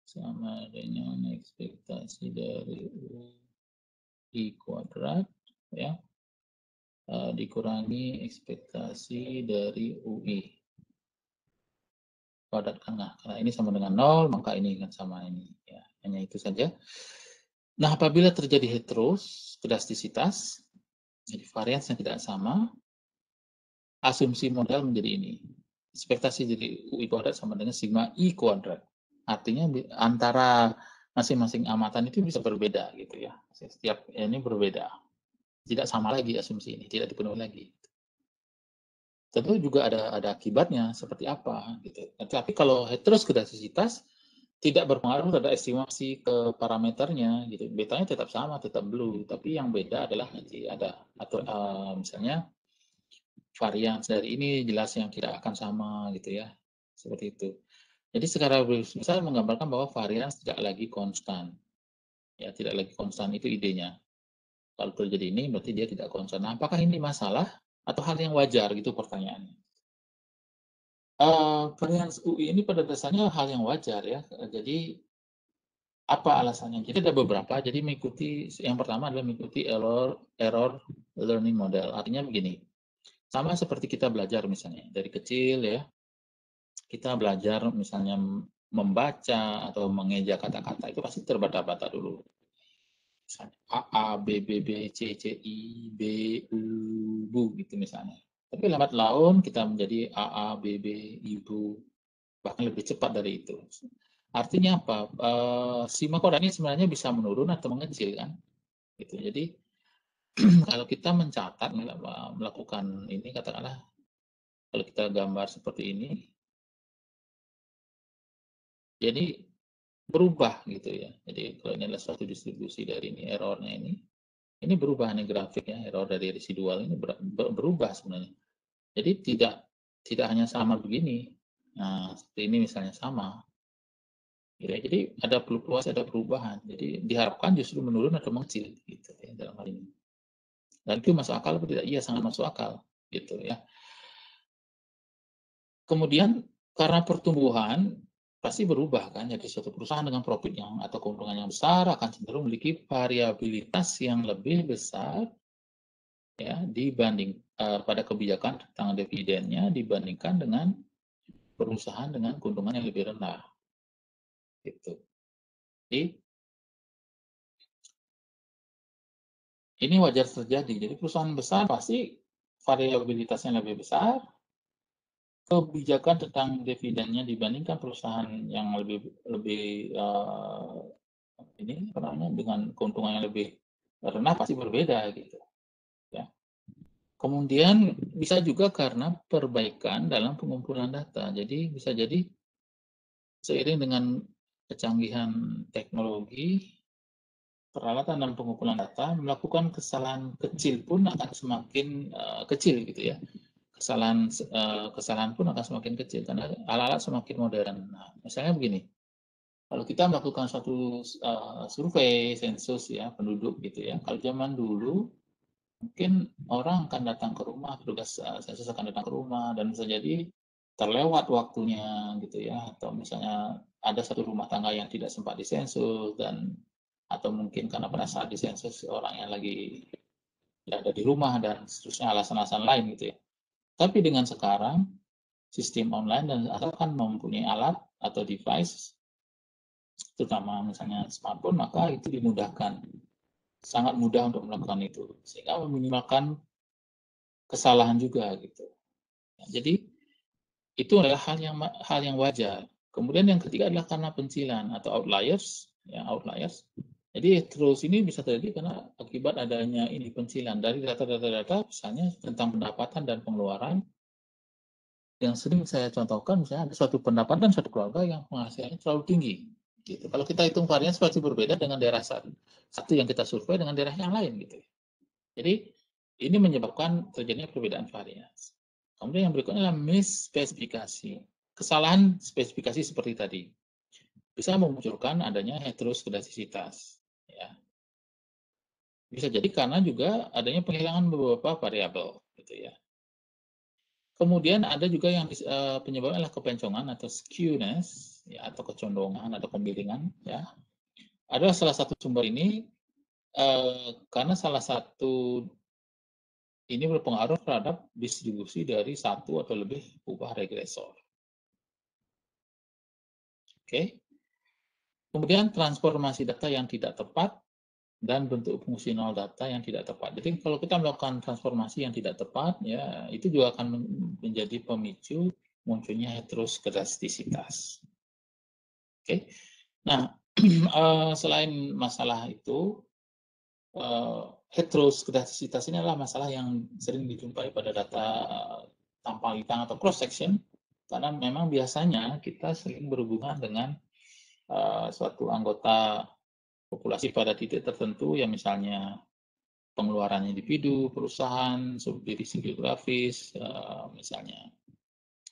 sama dengan ekspektasi dari UI kuadrat ya, dikurangi ekspektasi dari UI kuadrat tengah. Karena ini sama dengan 0, maka ini kan sama ini ya. Hanya itu saja. Nah, apabila terjadi heteroskedastisitas, jadi varians yang tidak sama, asumsi modal menjadi ini. Ekspektasi dari UI kuadrat sama dengan sigma I kuadrat. Artinya antara masing-masing amatan itu bisa berbeda gitu ya. Setiap ini berbeda. Tidak sama lagi asumsi ini, tidak dipenuhi lagi. Tentu juga ada akibatnya seperti apa gitu. Tapi kalau heteroskedastisitas tidak berpengaruh pada estimasi ke parameternya gitu. Betanya tetap sama, tetap blue, tapi yang beda adalah nanti ada atau misalnya varian dari ini jelas yang tidak akan sama gitu ya. Seperti itu. Jadi secara besar menggambarkan bahwa varian tidak lagi konstan. Ya, tidak lagi konstan, itu idenya. Kalau terjadi ini berarti dia tidak konstan. Nah, apakah ini masalah atau hal yang wajar gitu pertanyaannya? Varian UI ini pada dasarnya hal yang wajar ya. Jadi apa alasannya? Jadi ada beberapa. Jadi mengikuti yang pertama adalah mengikuti error learning model. Artinya begini. Sama seperti kita belajar misalnya dari kecil ya. Kita belajar misalnya membaca atau mengeja kata-kata itu pasti terbata-bata dulu. Misalnya A, A, B, B, B, C, C, I, B, U, Bu gitu misalnya. Tapi lambat laun kita menjadi A, A, B, B, Ibu, bahkan lebih cepat dari itu. Artinya apa? Sima kodan ini sebenarnya bisa menurun atau mengecil kan? Gitu. Jadi kalau kita mencatat melakukan ini, katakanlah kalau kita gambar seperti ini, jadi berubah gitu ya. Jadi kalau ini adalah suatu distribusi dari ini errornya ini berubah nih grafiknya, error dari residual ini berubah sebenarnya. Jadi tidak hanya sama begini. Nah, seperti ini misalnya sama. Ya, jadi ada fluktuasi, ada perubahan. Jadi diharapkan justru menurun atau mengecil gitu ya dalam hal ini. Dan itu masuk akal atau tidak? Iya, sangat masuk akal gitu ya. Kemudian karena pertumbuhan pasti berubah kan, jadi suatu perusahaan dengan profit yang atau keuntungan yang besar akan cenderung memiliki variabilitas yang lebih besar ya dibanding pada kebijakan tentang dividennya dibandingkan dengan perusahaan dengan keuntungan yang lebih rendah gitu. Jadi ini wajar terjadi. Jadi perusahaan besar pasti variabilitasnya lebih besar, kebijakan tentang dividennya dibandingkan perusahaan yang lebih ini apa namanya dengan keuntungan yang lebih rendah pasti berbeda gitu ya. Kemudian bisa juga karena perbaikan dalam pengumpulan data. Jadi bisa jadi seiring dengan kecanggihan teknologi peralatan dan pengumpulan data, melakukan kesalahan kecil pun akan semakin kecil gitu ya. Kesalahan pun akan semakin kecil karena alat-alat semakin modern. Nah, misalnya begini, kalau kita melakukan suatu survei sensus ya penduduk gitu ya, kalau zaman dulu mungkin orang akan datang ke rumah, petugas sensus akan datang ke rumah dan bisa jadi terlewat waktunya gitu ya, atau misalnya ada satu rumah tangga yang tidak sempat disensus dan atau mungkin karena pada saat disensus orang yang lagi tidak ada di rumah dan seterusnya alasan-alasan lain gitu ya. Tapi dengan sekarang sistem online dan asalkan mempunyai alat atau device, terutama misalnya smartphone, maka itu dimudahkan, sangat mudah untuk melakukan itu, sehingga meminimalkan kesalahan juga gitu. Nah, jadi itu adalah hal yang wajar. Kemudian yang ketiga adalah karena pencilan atau outliers, ya outliers. Jadi terus ini bisa terjadi karena akibat adanya ini pencilan dari data-data misalnya tentang pendapatan dan pengeluaran yang sering saya contohkan, misalnya ada suatu pendapatan suatu keluarga yang penghasilannya terlalu tinggi. Gitu. Kalau kita hitung varian pasti berbeda dengan daerah satu yang kita survei dengan daerah yang lain gitu. Jadi ini menyebabkan terjadinya perbedaan varian. Kemudian yang berikutnya adalah misspesifikasi. Kesalahan spesifikasi seperti tadi bisa memunculkan adanya heteroskedastisitas. Ya. Bisa jadi karena juga adanya penghilangan beberapa variabel, gitu ya. Kemudian ada juga yang penyebabnya adalah kepencongan atau skewness, ya, atau kecondongan atau kemiringan. Ya. Adalah salah satu sumber ini karena salah satu ini berpengaruh terhadap distribusi dari satu atau lebih ubah regresor. Oke. Kemudian transformasi data yang tidak tepat dan bentuk fungsional data yang tidak tepat. Jadi kalau kita melakukan transformasi yang tidak tepat, ya itu juga akan menjadi pemicu munculnya heteroskedastisitas. Oke. Nah, selain masalah itu, heteroskedastisitas ini adalah masalah yang sering dijumpai pada data tampang hitam atau cross section, karena memang biasanya kita sering berhubungan dengan suatu anggota populasi pada titik tertentu yang misalnya pengeluaran individu, perusahaan, subdivisi geografis, misalnya,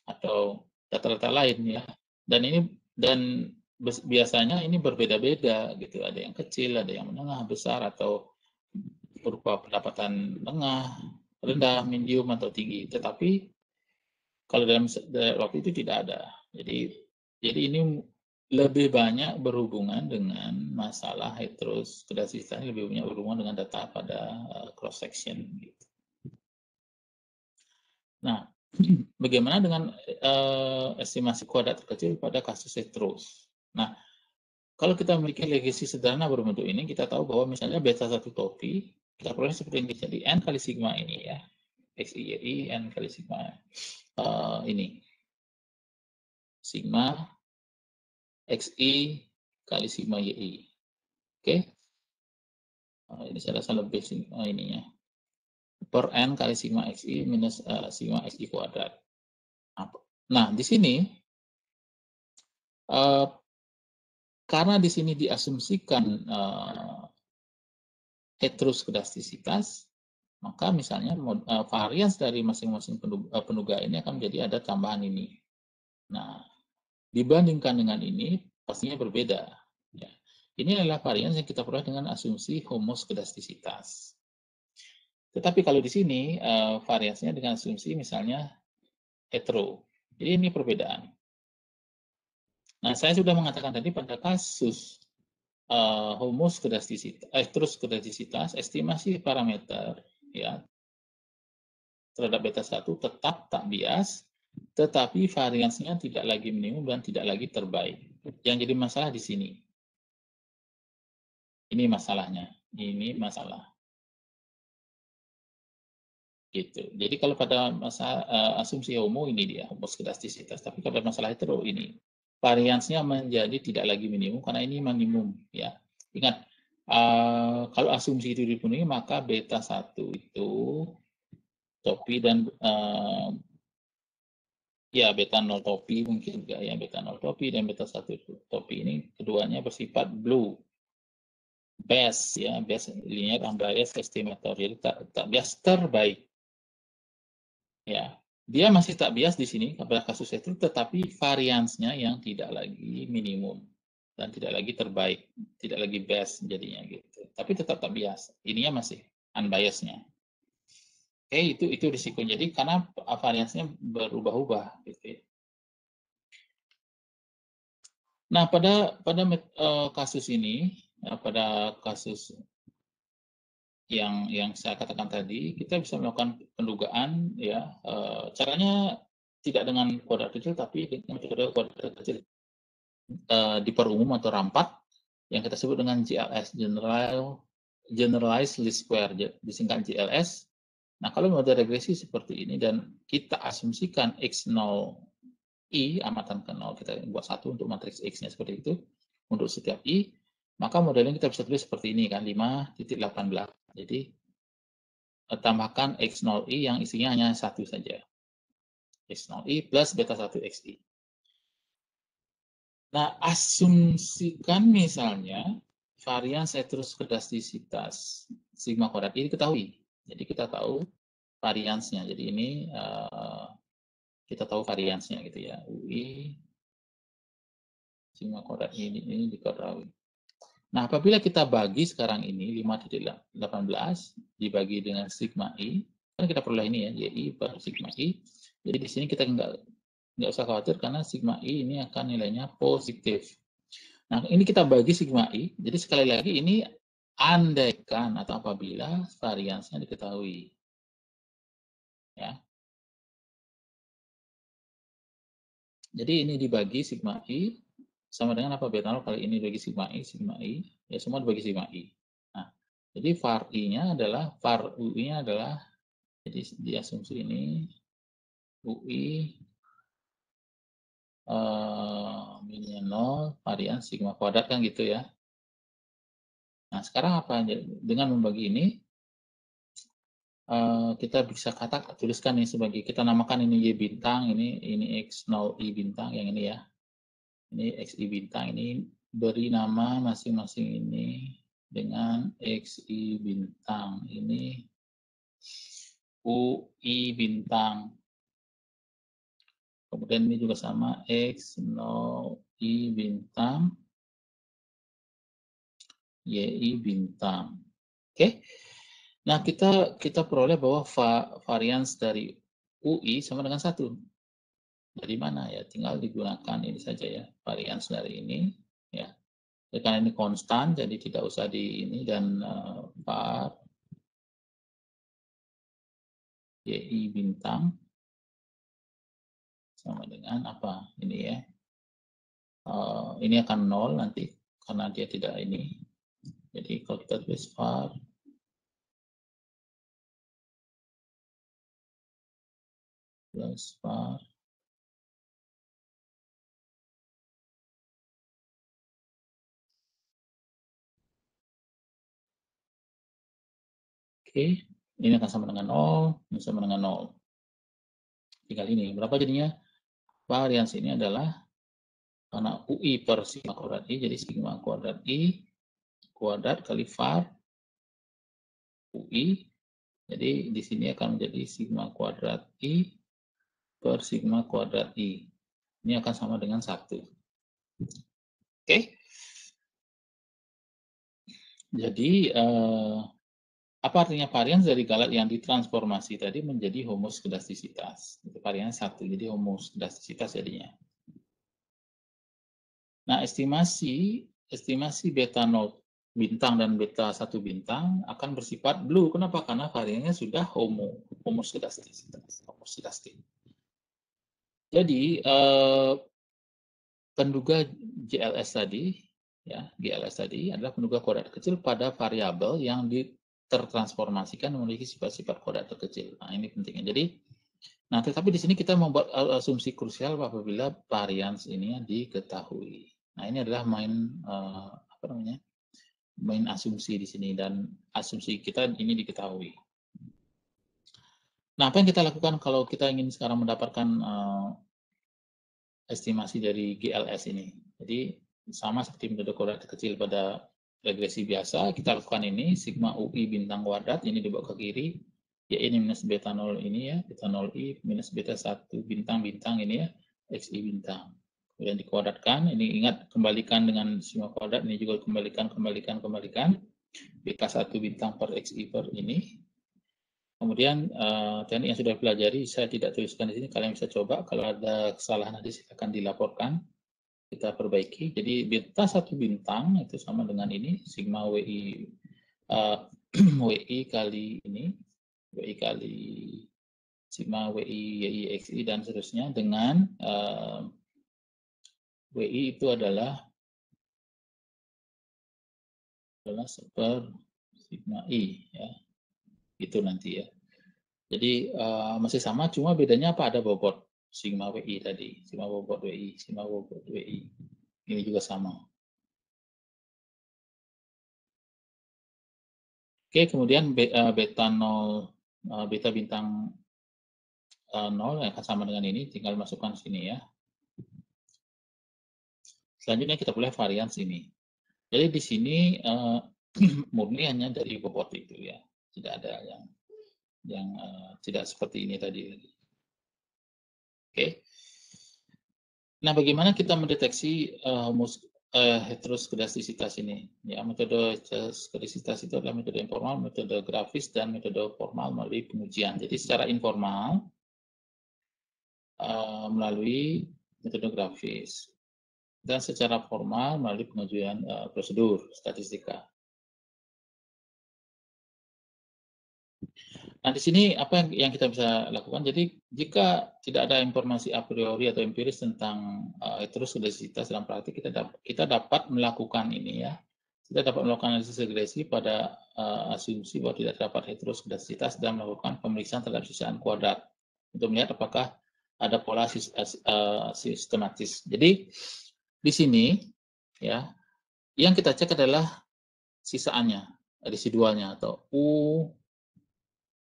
atau data-data lain ya. Dan biasanya ini berbeda-beda gitu. Ada yang kecil, ada yang menengah, besar, atau berupa pendapatan tengah, rendah, medium, atau tinggi. Tetapi kalau dalam waktu itu tidak ada. Jadi ini lebih banyak berhubungan dengan masalah heteroskedastisitas, lebih banyak berhubungan dengan data pada cross section. Gitu. Nah, bagaimana dengan estimasi kuadrat terkecil pada kasus heteros? Nah, kalau kita memiliki legacy sederhana berbentuk ini, kita tahu bahwa misalnya beta 1 topi, kita peroleh seperti ini, jadi N kali sigma ini ya, XI, N kali sigma ini, sigma XI kali sigma YI. Oke, ini saya rasa lebih ininya. Per N kali sigma XI minus sigma XI kuadrat. Nah, di sini, karena di sini diasumsikan heteroskedastisitas, maka misalnya varians dari masing-masing penuga ini akan menjadi ada tambahan ini. Nah, dibandingkan dengan ini, pastinya berbeda. Ya. Ini adalah varians yang kita peroleh dengan asumsi homoskedastisitas. Tetapi kalau di sini, variasinya dengan asumsi misalnya hetero. Jadi ini perbedaan. Nah, saya sudah mengatakan tadi pada kasus heteroskedastisitas, estimasi parameter ya terhadap beta 1 tetap tak bias, tetapi variansinya tidak lagi minimum dan tidak lagi terbaik. Yang jadi masalah di sini. Ini masalahnya. Ini masalah. Gitu. Jadi kalau pada masa asumsi homo ini dia homoskedastisitas, tapi pada masalah hetero ini variansinya menjadi tidak lagi minimum karena ini minimum ya. Ingat kalau asumsi itu dipenuhi maka beta 1 itu topi dan ya beta 0 topi mungkin juga ya beta 0 topi dan beta 1 topi ini keduanya bersifat blue. best ya, best linear unbiased estimator. Jadi tak bias terbaik. Ya, dia masih tak bias di sini pada kasus itu, tetapi variansnya yang tidak lagi minimum dan tidak lagi terbaik, tidak lagi best jadinya gitu. Tapi tetap tak bias. Ininya masih unbiased-nya. Oke, itu risiko. Jadi karena variansnya berubah-ubah gitu ya. Nah, pada kasus ini, pada kasus yang saya katakan tadi, kita bisa melakukan pendugaan ya, caranya tidak dengan kuadrat kecil, tapi dengan metode kuadrat kecil diperumum atau rampat yang kita sebut dengan GLS, Generalized Least Square, disingkat GLS. Nah, kalau metode regresi seperti ini dan kita asumsikan X0 I, amatan ke 0, kita buat satu untuk matriks X-nya seperti itu, untuk setiap I, maka modelnya kita bisa tulis seperti ini kan, 5.18. Jadi tambahkan X0I yang isinya hanya satu saja. X0I plus beta 1 XI. Nah, asumsikan misalnya varian heteroskedastisitas sigma kuadrat ini diketahui. Jadi kita tahu variansnya. Jadi ini kita tahu variansnya gitu ya. UI sigma kuadrat ini diketahui. Nah, apabila kita bagi sekarang ini 5.18 dibagi dengan sigma I, kan kita peroleh ini ya, YI per sigma I. Jadi di sini kita nggak usah khawatir karena sigma I ini akan nilainya positif. Nah, ini kita bagi sigma I. Jadi sekali lagi ini andaikan atau apabila variansnya diketahui. Ya. Jadi ini dibagi sigma I sama dengan apa beta 0 kali ini bagi sigma I, ya semua dibagi sigma I. Nah, jadi var I-nya adalah, var UI-nya adalah, jadi di asumsi ini UI minnya 0, varian sigma kuadrat kan gitu ya. Nah, sekarang apa? Dengan membagi ini, kita bisa tuliskan ini sebagai, kita namakan ini Y bintang, ini X0 I bintang, yang ini ya. Ini XI bintang, ini beri nama masing-masing ini dengan XI bintang, ini UI bintang. Kemudian ini juga sama X0 I bintang, YI bintang. Oke. Nah, kita peroleh bahwa varians dari UI sama dengan 1. Dari mana ya? Tinggal digunakan ini saja ya, varians dari ini ya. Karena ini konstan, jadi tidak usah di ini, dan var YI bintang sama dengan apa ini ya? Ini akan 0 nanti karena dia tidak ini. Jadi kalau kita tulis var plus var Oke, ini akan sama dengan 0, ini sama dengan 0. Tinggal ini, berapa jadinya? Varians ini adalah karena UI per sigma kuadrat I, jadi sigma kuadrat I kuadrat kali var UI. Jadi di sini akan menjadi sigma kuadrat I per sigma kuadrat I. Ini akan sama dengan 1. Oke. Jadi apa artinya varians dari galat yang ditransformasi tadi menjadi homoskedastisitas? Itu varians 1, jadi homoskedastisitas jadinya. Nah, estimasi beta 0 bintang dan beta 1 bintang akan bersifat blue. Kenapa? Karena variannya sudah homoskedastisitas. Jadi penduga GLS tadi, ya, GLS tadi adalah penduga kuadrat kecil pada variabel yang tertransformasikan memiliki sifat-sifat kuadrat terkecil. Nah, ini pentingnya. Jadi, nah, tetapi di sini kita membuat asumsi krusial apabila varians ini diketahui. Nah, ini adalah main asumsi di sini, dan asumsi kita ini diketahui. Nah, apa yang kita lakukan kalau kita ingin sekarang mendapatkan estimasi dari GLS ini? Jadi sama seperti metode kuadrat kecil pada regresi biasa, kita lakukan ini, sigma UI bintang kuadrat, ini dibawa ke kiri, ya ini minus beta 0 ini ya, beta 0 I minus beta 1 bintang-bintang ini ya, XI bintang. Kemudian dikuadratkan, ini ingat kembalikan dengan sigma kuadrat, ini juga kembalikan, beta 1 bintang per XI per ini. Kemudian teknik yang sudah pelajari, saya tidak tuliskan di sini, kalian bisa coba, kalau ada kesalahan nanti silakan dilaporkan, kita perbaiki. Jadi beta 1 bintang itu sama dengan ini, sigma WI WI kali ini, WI kali sigma WI YI XI dan seterusnya dengan WI itu adalah per sigma I ya. Itu nanti ya. Jadi masih sama, cuma bedanya apa? Ada bobot sigma WI tadi, sigma bobot WI, sigma bobot WI. Ini juga sama. Oke, kemudian beta 0, beta bintang 0 yang akan sama dengan ini, tinggal masukkan sini ya. Selanjutnya kita boleh varians ini. Jadi di sini murni hanya dari bobot itu ya, tidak ada yang tidak seperti ini tadi. Oke. Nah, bagaimana kita mendeteksi heteroskedastisitas ini? Ya, metode heteroskedastisitas itu adalah metode informal, metode grafis, dan metode formal melalui pengujian. Jadi secara informal melalui metode grafis dan secara formal melalui pengujian prosedur statistika. Nah, di sini apa yang kita bisa lakukan? Jadi, jika tidak ada informasi a priori atau empiris tentang heteroskedastisitas dalam praktik, kita dapat melakukan ini ya. Kita dapat melakukan analisis regresi pada asumsi bahwa tidak terdapat heteroskedastisitas dan melakukan pemeriksaan terhadap sisaan kuadrat untuk melihat apakah ada pola sistematis. Jadi, di sini ya, yang kita cek adalah sisaannya, residualnya atau U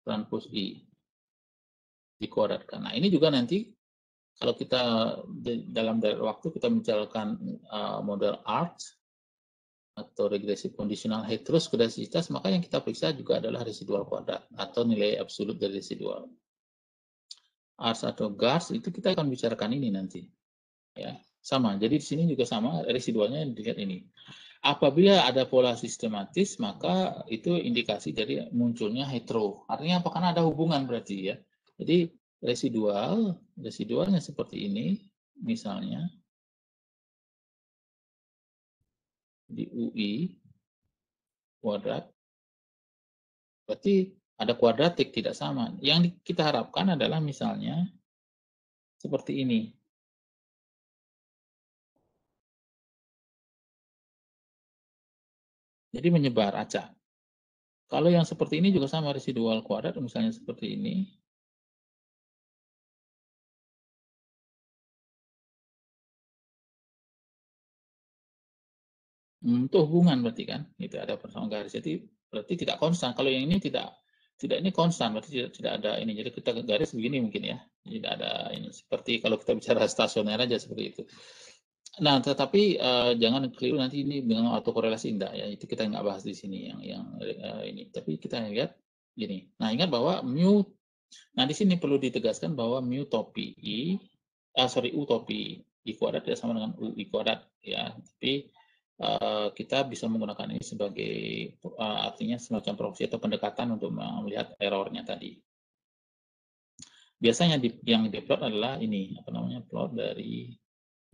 transpos I dikuadratkan. Nah, ini juga nanti kalau kita dalam waktu kita menjalankan model ART atau regresi kondisional heteroskedastisitas, maka yang kita periksa juga adalah residual kuadrat atau nilai absolut dari residual. ART atau GARS itu kita akan bicarakan ini nanti. Ya, sama. Jadi di sini juga sama, residualnya dilihat ini. Apabila ada pola sistematis, maka itu indikasi jadi munculnya hetero. Artinya apa? Karena ada hubungan berarti ya. Jadi residualnya seperti ini, misalnya di UI kuadrat, berarti ada kuadratik tidak sama. Yang kita harapkan adalah misalnya seperti ini. Jadi menyebar acak. Kalau yang seperti ini juga sama, residual kuadrat, misalnya seperti ini. Itu hubungan berarti kan, itu ada persamaan garis. Jadi berarti tidak konstan. Kalau yang ini tidak ini konstan, berarti tidak ada ini. Jadi kita garis begini mungkin ya. Tidak ada ini. Seperti kalau kita bicara stasioner aja seperti itu. Nah, tetapi jangan keliru nanti ini dengan autokorelasi enggak ya. Itu kita nggak bahas di sini yang ini. Tapi kita lihat gini. Nah, ingat bahwa mu. Nah, di sini perlu ditegaskan bahwa mu topi u topi I kuadrat tidak sama dengan u I kuadrat ya. Tapi kita bisa menggunakan ini sebagai artinya semacam proksi atau pendekatan untuk melihat errornya tadi. Biasanya yang diplot adalah ini apa namanya plot dari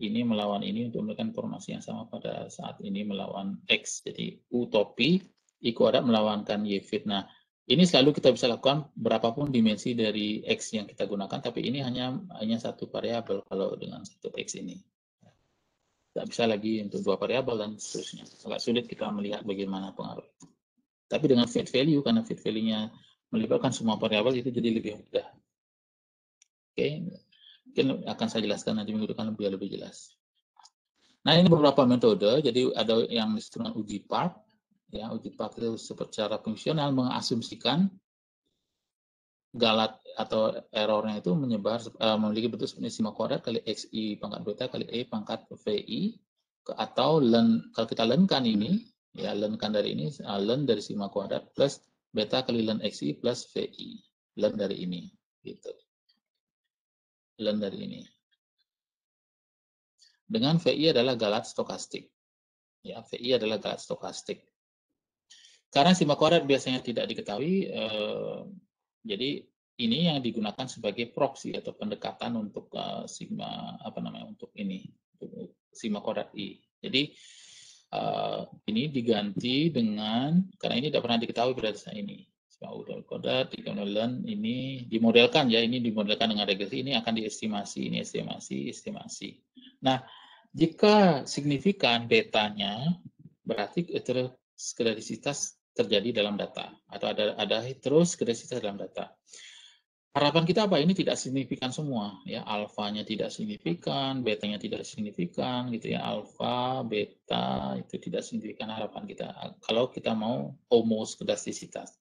ini melawan ini untuk memberikan informasi yang sama pada saat ini melawan X. Jadi U topi I kuadrat melawankan Y fit. Nah, ini selalu kita bisa lakukan berapapun dimensi dari X yang kita gunakan, tapi ini hanya satu variabel kalau dengan satu X ini. Tidak bisa lagi untuk dua variabel dan seterusnya. Agak sulit kita melihat bagaimana pengaruh. Tapi dengan fit value, karena fit value-nya melibatkan semua variabel, itu jadi lebih mudah. Oke, mungkin akan saya jelaskan nanti minggu depan lebih jelas. Nah, ini beberapa metode. Jadi ada yang disebut dengan uji part. Ya, uji part itu secara fungsional mengasumsikan galat atau errornya itu menyebar memiliki bentuk seperti sigma kuadrat kali xi pangkat beta kali e pangkat vi, atau kalau kita lenkan ini Ya, ln kan dari ini, ln dari sigma kuadrat plus beta kali ln xi plus vi. Ln dari ini, gitu. Ln dari ini. Dengan vi adalah galat stokastik. Ya, vi adalah galat stokastik. Karena sigma kuadrat biasanya tidak diketahui, jadi ini yang digunakan sebagai proksi atau pendekatan untuk sigma apa namanya untuk ini untuk sigma kuadrat i. Jadi ini diganti dengan karena ini tidak pernah diketahui pada dasar ini. Sigma kuadrat dikalikan ini dimodelkan ya, ini dimodelkan dengan regresi, ini akan diestimasi, ini estimasi. Nah, jika signifikan betanya berarti heteroskedastisitas terjadi dalam data atau ada heteroskedastisitas dalam data. Harapan kita apa? Ini tidak signifikan semua ya, alfanya tidak signifikan, betanya tidak signifikan gitu ya, alfa, beta itu tidak signifikan harapan kita. Kalau kita mau homoskedastisitas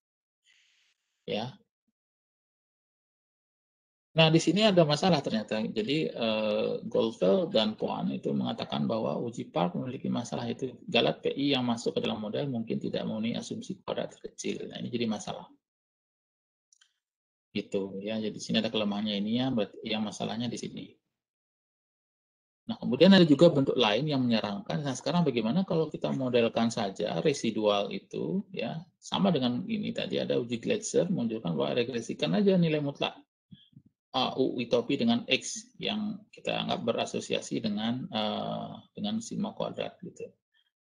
ya. Nah, di sini ada masalah ternyata. Jadi Goldfeld dan Poan itu mengatakan bahwa uji Park memiliki masalah itu galat PI yang masuk ke dalam model mungkin tidak memenuhi asumsi kuadrat terkecil. Nah, ini jadi masalah. Gitu ya. Jadi di sini ada kelemahannya ini ya, yang masalahnya di sini. Nah, kemudian ada juga bentuk lain yang menyarankan. Nah, sekarang bagaimana kalau kita modelkan saja residual itu ya, sama dengan ini tadi ada uji Gleiser menunjukkan bahwa regresikan aja nilai mutlak UI topi dengan X yang kita anggap berasosiasi dengan sigma kuadrat gitu.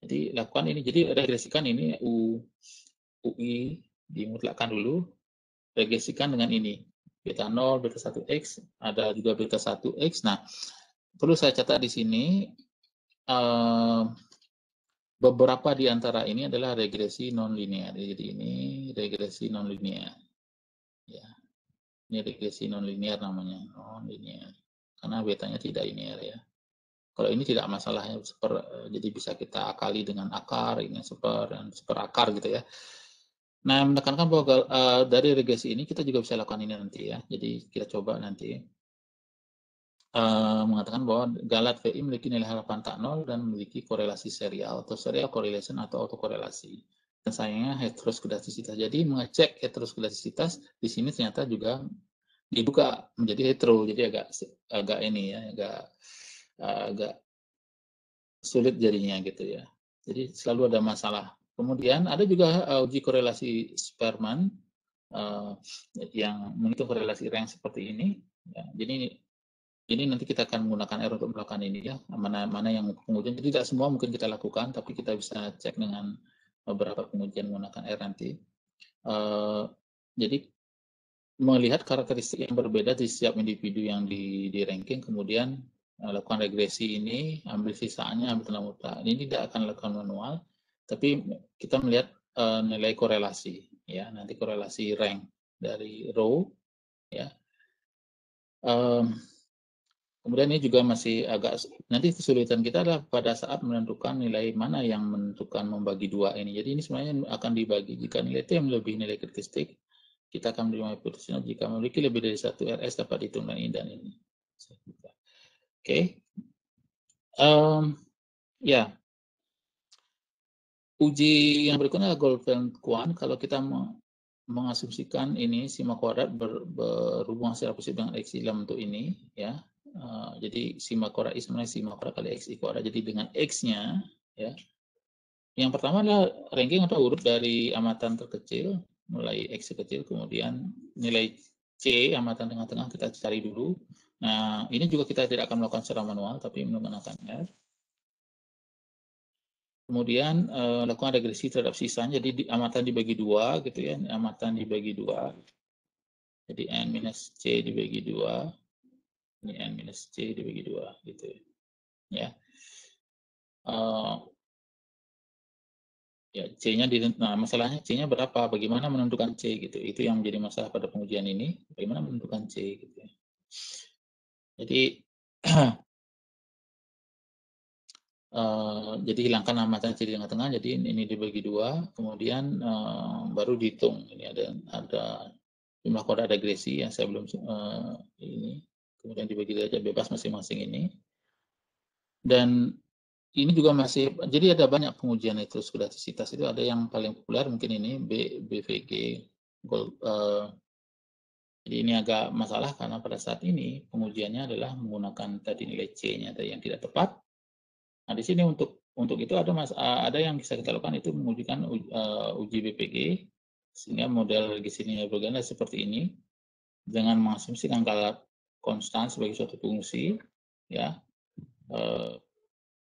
Jadi lakukan ini, jadi regresikan ini UI dimutlakkan dulu, regresikan dengan ini beta 0, beta 1X, ada juga beta 1X. Nah, perlu saya catat di sini beberapa di antara ini adalah regresi non-linear. Jadi ini regresi non-linear. Ya. Ini regresi non-linear namanya, non-linear. Karena betanya tidak linear ya. Kalau ini tidak masalahnya, jadi bisa kita akali dengan akar, ini dan seperakar gitu ya. Nah, menekankan bahwa dari regresi ini kita juga bisa lakukan ini nanti ya. Jadi kita coba nanti mengatakan bahwa galat VI memiliki nilai harapan tak nol dan memiliki korelasi serial atau serial correlation atau autokorelasi. Dan sayangnya heteroskedastisitas. Jadi mengecek heteroskedastisitas di sini ternyata juga dibuka menjadi hetero. Jadi agak ini ya, agak sulit jadinya gitu ya. Jadi selalu ada masalah. Kemudian ada juga uji korelasi Spearman yang menghitung korelasi rank seperti ini. Ya, jadi ini nanti kita akan menggunakan R untuk melakukan ini ya, mana yang pengujian. Jadi tidak semua mungkin kita lakukan, tapi kita bisa cek dengan beberapa pengujian menggunakan R nanti. Jadi melihat karakteristik yang berbeda di setiap individu yang di ranking, kemudian lakukan regresi ini, ambil sisanya, ambil tanda mutlak. Ini tidak akan lakukan manual, tapi kita melihat nilai korelasi, ya nanti korelasi rank dari row, ya. Kemudian ini juga masih agak nanti kesulitan kita adalah pada saat menentukan nilai mana yang menentukan membagi dua ini. Jadi ini sebenarnya akan dibagi jika nilai T melebihi nilai kritistik, kita akan menerima putusan jika memiliki lebih dari satu RS dapat dihitung dan ini dan ini. Oke, ya uji yang berikutnya adalah Goldfeld-Quandt. Kalau kita mengasumsikan ini sigma kuadrat berhubungan secara positif dengan x dalam bentuk ini, ya. Jadi sigma kuadrat i sebenarnya sigma kuadrat kali xi kuadrat. Jadi dengan x-nya, ya. Yang pertama adalah ranking atau urut dari amatan terkecil, mulai x kecil, kemudian nilai c amatan tengah-tengah kita cari dulu. Nah, ini juga kita tidak akan melakukan secara manual, tapi menggunakan R. Kemudian lakukan regresi terhadap sisanya, jadi amatan dibagi dua, gitu ya, amatan dibagi dua. Jadi n minus c dibagi dua, ini n minus c dibagi dua, gitu ya. Ya, C-nya nah masalahnya C-nya berapa? Bagaimana menentukan C gitu? Itu yang menjadi masalah pada pengujian ini. Bagaimana menentukan C gitu ya. Jadi jadi hilangkan amatan C di tengah-tengah. Jadi ini dibagi dua, kemudian baru dihitung. Ini ada jumlah kuadrat regresi yang saya belum ini. Kemudian dibagi derajat bebas masing-masing ini. Dan ini juga masih, jadi ada banyak pengujian heteroskledasitas itu, ada yang paling populer mungkin ini BVG Gold. Jadi ini agak masalah karena pada saat ini pengujiannya adalah menggunakan tadi nilai C-nya yang tidak tepat. Nah di sini untuk itu ada yang bisa kita lakukan, itu mengujikan uji BPG sehingga model regresi berganda seperti ini dengan mengasumsikan angka konstan sebagai suatu fungsi, ya.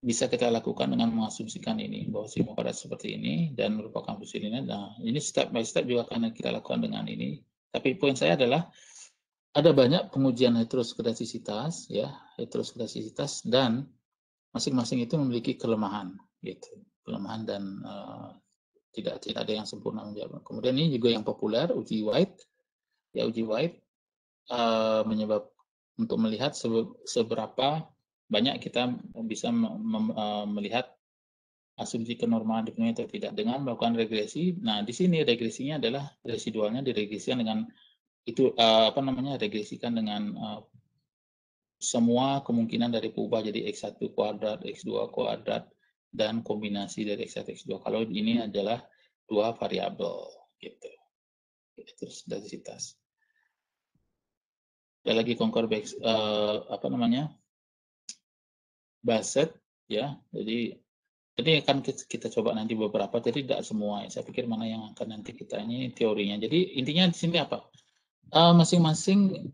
Bisa kita lakukan dengan mengasumsikan ini bahwa sigma kuadrat seperti ini dan merupakan fungsi linear. Nah, ini step by step juga akan kita lakukan dengan ini. Tapi poin saya adalah ada banyak pengujian heteroskledasitas, ya, heteroskledasitas, dan masing-masing itu memiliki kelemahan, gitu, kelemahan dan tidak ada yang sempurna menjawab. Kemudian ini juga yang populer, uji White, ya, uji White menyebab untuk melihat seberapa banyak kita bisa melihat asumsi kenormalan dipenuhi atau tidak dengan melakukan regresi. Nah, di sini regresinya adalah residualnya diregresikan dengan itu regresikan dengan semua kemungkinan dari perubahan jadi X1 kuadrat, X2 kuadrat, dan kombinasi dari X1 X2. Kalau ini adalah dua variabel, gitu. Terus densitas. Ada lagi Concord Bassett, ya. Jadi akan kita coba nanti beberapa, jadi tidak semua. Saya pikir mana yang akan nanti kita ini teorinya. Jadi intinya di sini apa? Masing-masing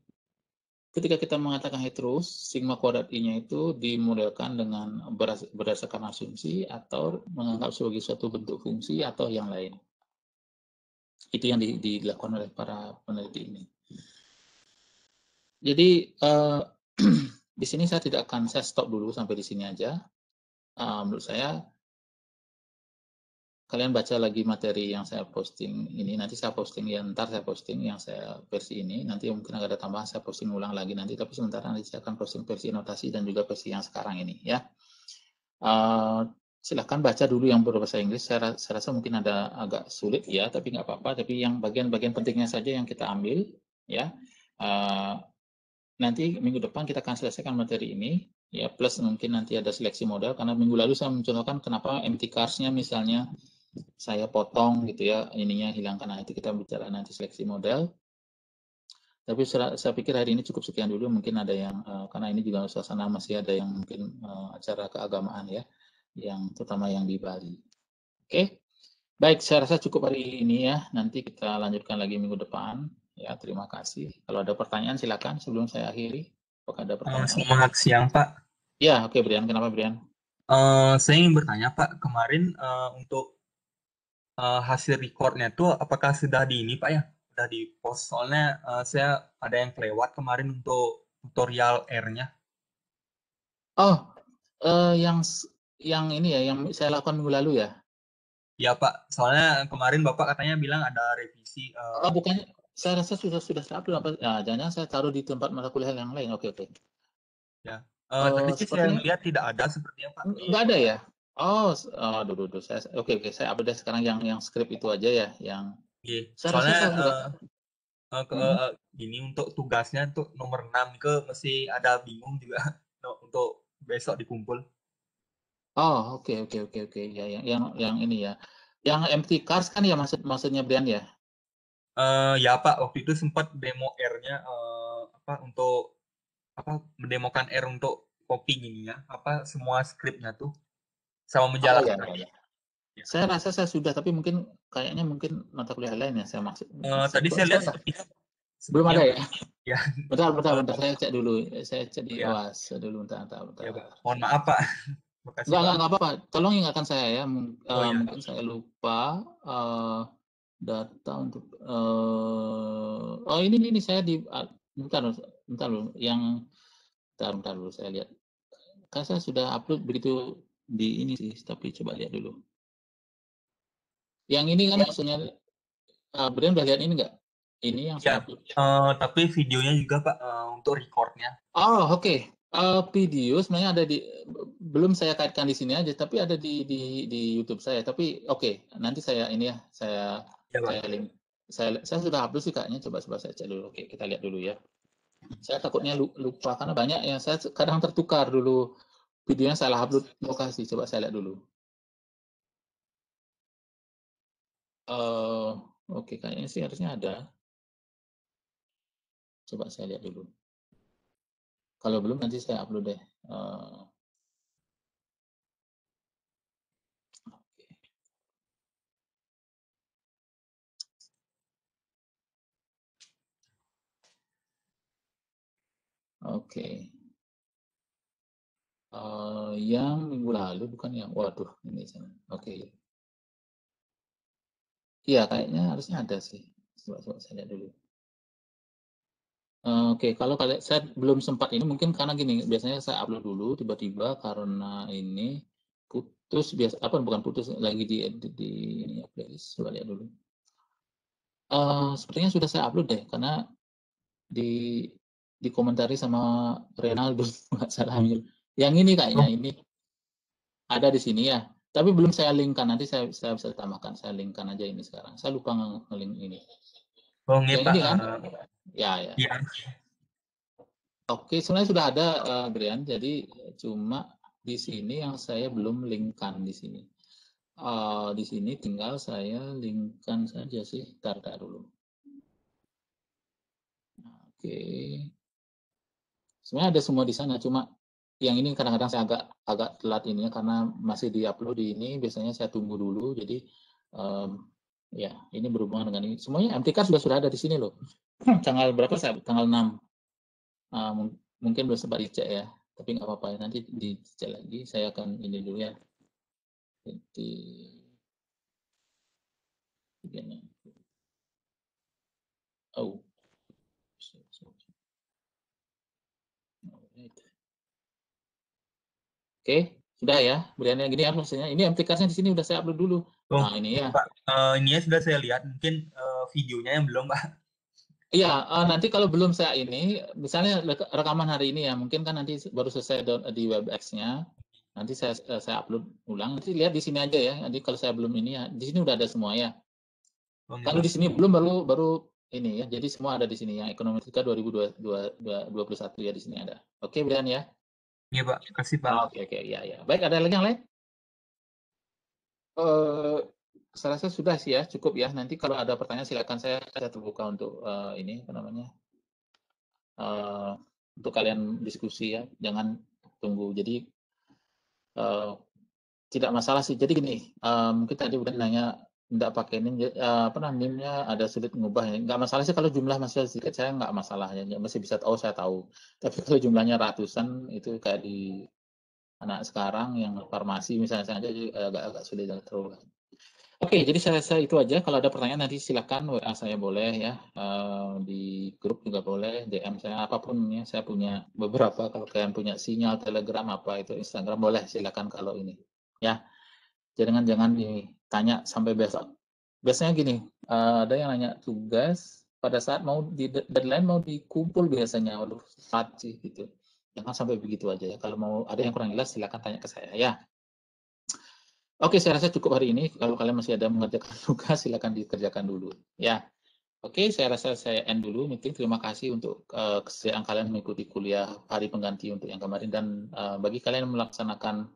ketika kita mengatakan heteros, sigma kuadrat I-nya itu dimodelkan dengan berdasarkan asumsi atau menganggap sebagai suatu bentuk fungsi atau yang lain. Itu yang dilakukan oleh para peneliti ini. Jadi di sini saya stop dulu sampai di sini aja. Menurut saya kalian baca lagi materi yang saya posting ini, nanti saya posting ntar saya posting yang saya versi ini, nanti mungkin ada tambahan saya posting ulang lagi nanti, tapi sementara nanti saya akan posting versi notasi dan juga versi yang sekarang ini, ya. Silahkan baca dulu yang berbahasa Inggris, saya rasa mungkin ada agak sulit, ya, tapi nggak apa-apa, tapi yang bagian-bagian pentingnya saja yang kita ambil, ya. Nanti minggu depan kita akan selesaikan materi ini, ya, plus mungkin nanti ada seleksi model, karena minggu lalu saya mencontohkan kenapa empty cars-nya misalnya saya potong gitu ya, ininya hilangkan. Nah, itu kita bicara nanti seleksi model. Tapi saya pikir hari ini cukup sekian dulu, mungkin ada yang karena ini juga suasana masih ada yang mungkin acara keagamaan, ya, yang terutama yang di Bali. Oke. Baik, saya rasa cukup hari ini, ya. Nanti kita lanjutkan lagi minggu depan. Ya, terima kasih. Kalau ada pertanyaan silakan sebelum saya akhiri. Apakah ada pertanyaan? Selamat siang, Pak. Ya, oke, Brian. Kenapa, Brian? Saya ingin bertanya, Pak. Kemarin untuk hasil recordnya itu apakah sudah di ini, Pak, ya? Sudah di post. Soalnya saya ada yang kelewat kemarin untuk tutorial R-nya. Oh, yang ini ya, yang saya lakukan minggu lalu ya? Ya, Pak. Soalnya kemarin Bapak katanya bilang ada revisi. Bukannya saya rasa sudah upload apa? Nah, jangan saya taruh di tempat mata kuliah yang lain. Oke. Ya. Tadi sih saya melihat tidak ada sepertinya, Pak. Nggak ada ya? Oh, aduh, saya oke, saya update sekarang yang skrip itu aja ya, yang saya rasa Soalnya saya sudah gini untuk tugasnya untuk nomor 6 ke masih ada bingung juga untuk besok dikumpul. Oh, oke. Ya, yang ini ya. Yang empty cars kan ya, maksudnya Brian ya? Ya Pak, waktu itu sempat demo R-nya untuk mendemokan R untuk copying ini ya, semua skripnya tuh sama menjelaskan. Oh, ya. Saya rasa saya sudah, tapi kayaknya mungkin mata kuliah lain ya saya maksud. Tadi saya lihat belum ada ya? Ya. Bentar, saya cek dulu. Saya cek di Ya. OAS dulu, bentar. Ya, Pak. Mohon maaf, Pak. Makasih, Pak. Enggak apa-apa. Tolong ingatkan saya ya. Iya. Mungkin saya lupa data untuk ini saya bentar dulu. Bentar dulu saya lihat. Kan saya sudah upload begitu di ini sih, tapi coba lihat dulu. Yang ini kan maksudnya Brian udah lihat ini enggak? Ini yang saya upload. Tapi videonya juga, Pak, untuk recordnya. Oh, oke. Video sebenarnya ada belum saya kaitkan di sini aja, tapi ada di YouTube saya. Tapi oke, nanti saya ini ya, saya link. Saya sudah upload sih kayaknya, coba saya cek dulu. Oke, kita lihat dulu ya. Saya takutnya lupa karena banyak yang saya kadang tertukar dulu videonya salah upload lokasi, coba saya lihat dulu. Oke, kayaknya sih harusnya ada. Coba saya lihat dulu. Kalau belum nanti saya upload deh. Oke. Yang minggu lalu bukan yang, waduh, ini sana. Oke. Iya, kayaknya harusnya ada sih. Coba saya lihat dulu. Oke, kalau kalian saya belum sempat ini mungkin karena gini, biasanya saya upload dulu tiba-tiba karena ini putus biasa apa bukan putus lagi di edit di ini ya playlist. Coba lihat dulu. Sepertinya sudah saya upload deh karena di dikomentari sama Renaldo nggak salah. Yang ini kayaknya Oh, ini ada di sini ya. Tapi belum saya linkkan, nanti saya bisa tambahkan, saya linkkan aja ini sekarang. Saya lupa nge-link ini. oh nggih Yang Pak, ini kan? Ya, ya. iya. Oke, sebenarnya sudah ada, Brian. Jadi cuma di sini yang saya belum linkkan di sini. Di sini tinggal saya linkkan saja sih. Tar dulu. Oke. Sebenarnya ada semua di sana, cuma yang ini kadang-kadang saya agak telat ini ya, karena masih di-upload di ini, biasanya saya tunggu dulu. Jadi ya ini berhubungan dengan ini. Semuanya MT card sudah ada di sini loh. Tanggal berapa saya? Tanggal 6. Mungkin belum sempat dicek ya, tapi nggak apa-apa ya. Nanti dicek lagi. Saya akan ini dulu ya. Jadi oh. Oke, sudah ya. Briannya gini ya maksudnya. Ini MT card-nya di sini udah saya upload dulu. Oh, Nah, ini ya. Pak, ini ya sudah saya lihat, mungkin videonya yang belum, Pak. Iya, nanti kalau belum saya ini, misalnya rekaman hari ini ya, mungkin kan nanti baru selesai di WebEx-nya, nanti saya upload ulang. Nanti lihat di sini aja ya. Nanti kalau saya belum ini ya, di sini udah ada semua ya. Oh, nggih, Kalau Pak. di sini belum baru ini ya. Jadi semua ada di sini ya. Ekonometrika 2021 ya di sini ada. Oke, Brian ya. Iya, Pak. Kasih, Pak. Oke, ya ya. Baik, ada lagi yang lain? Saya rasa sudah sih ya, cukup ya. Nanti kalau ada pertanyaan silakan saya terbuka untuk ini apa namanya? Untuk kalian diskusi ya, jangan tunggu. Jadi tidak masalah sih. Jadi gini, mungkin tadi udah nanya nggak pakai NIM, apa namanya NIM-nya ada sulit mengubah ya. Nggak masalah sih kalau jumlah masih sedikit, saya nggak masalah ya. Masih bisa tahu, saya tahu. Tapi kalau jumlahnya ratusan itu kayak di anak sekarang yang farmasi misalnya saja agak sulit dan terlalu. Oke, jadi saya rasa itu aja. Kalau ada pertanyaan nanti silakan WA saya boleh ya, di grup juga boleh, DM saya apapun ya. Saya punya beberapa. Kalau kalian punya sinyal Telegram apa itu Instagram boleh silakan kalau ini ya. Jangan ditanya sampai besok. Biasanya gini, ada yang nanya tugas pada saat mau di deadline mau dikumpul biasanya. Waduh, saat sih gitu. Jangan sampai begitu aja ya. Kalau mau ada yang kurang jelas silakan tanya ke saya ya. Oke, saya rasa cukup hari ini. Kalau kalian masih ada mengerjakan tugas, silakan dikerjakan dulu. Ya, oke. Saya rasa saya end dulu meeting. Terima kasih untuk kesediaan kalian mengikuti kuliah hari pengganti untuk yang kemarin. Dan bagi kalian yang melaksanakan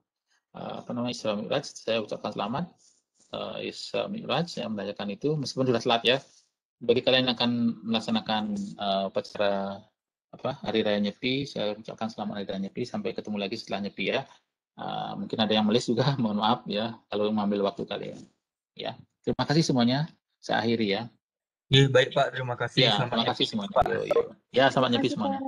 apa namanya Isra Mi'raj, saya ucapkan selamat Isra Mi'raj yang merayakan itu, meskipun sudah telat ya. Bagi kalian yang akan melaksanakan upacara Hari Raya Nyepi, saya ucapkan selamat Hari Raya Nyepi. Sampai ketemu lagi setelah Nyepi ya. Mungkin ada yang melis juga, mohon maaf ya kalau mengambil waktu kalian. Ya, terima kasih semuanya. Saya akhiri ya. Iya, baik, Pak. Terima kasih. Ya, Selamat terima kasih nyepi, semuanya. Pak. Yo, yo. Ya, selamat nyepi semuanya.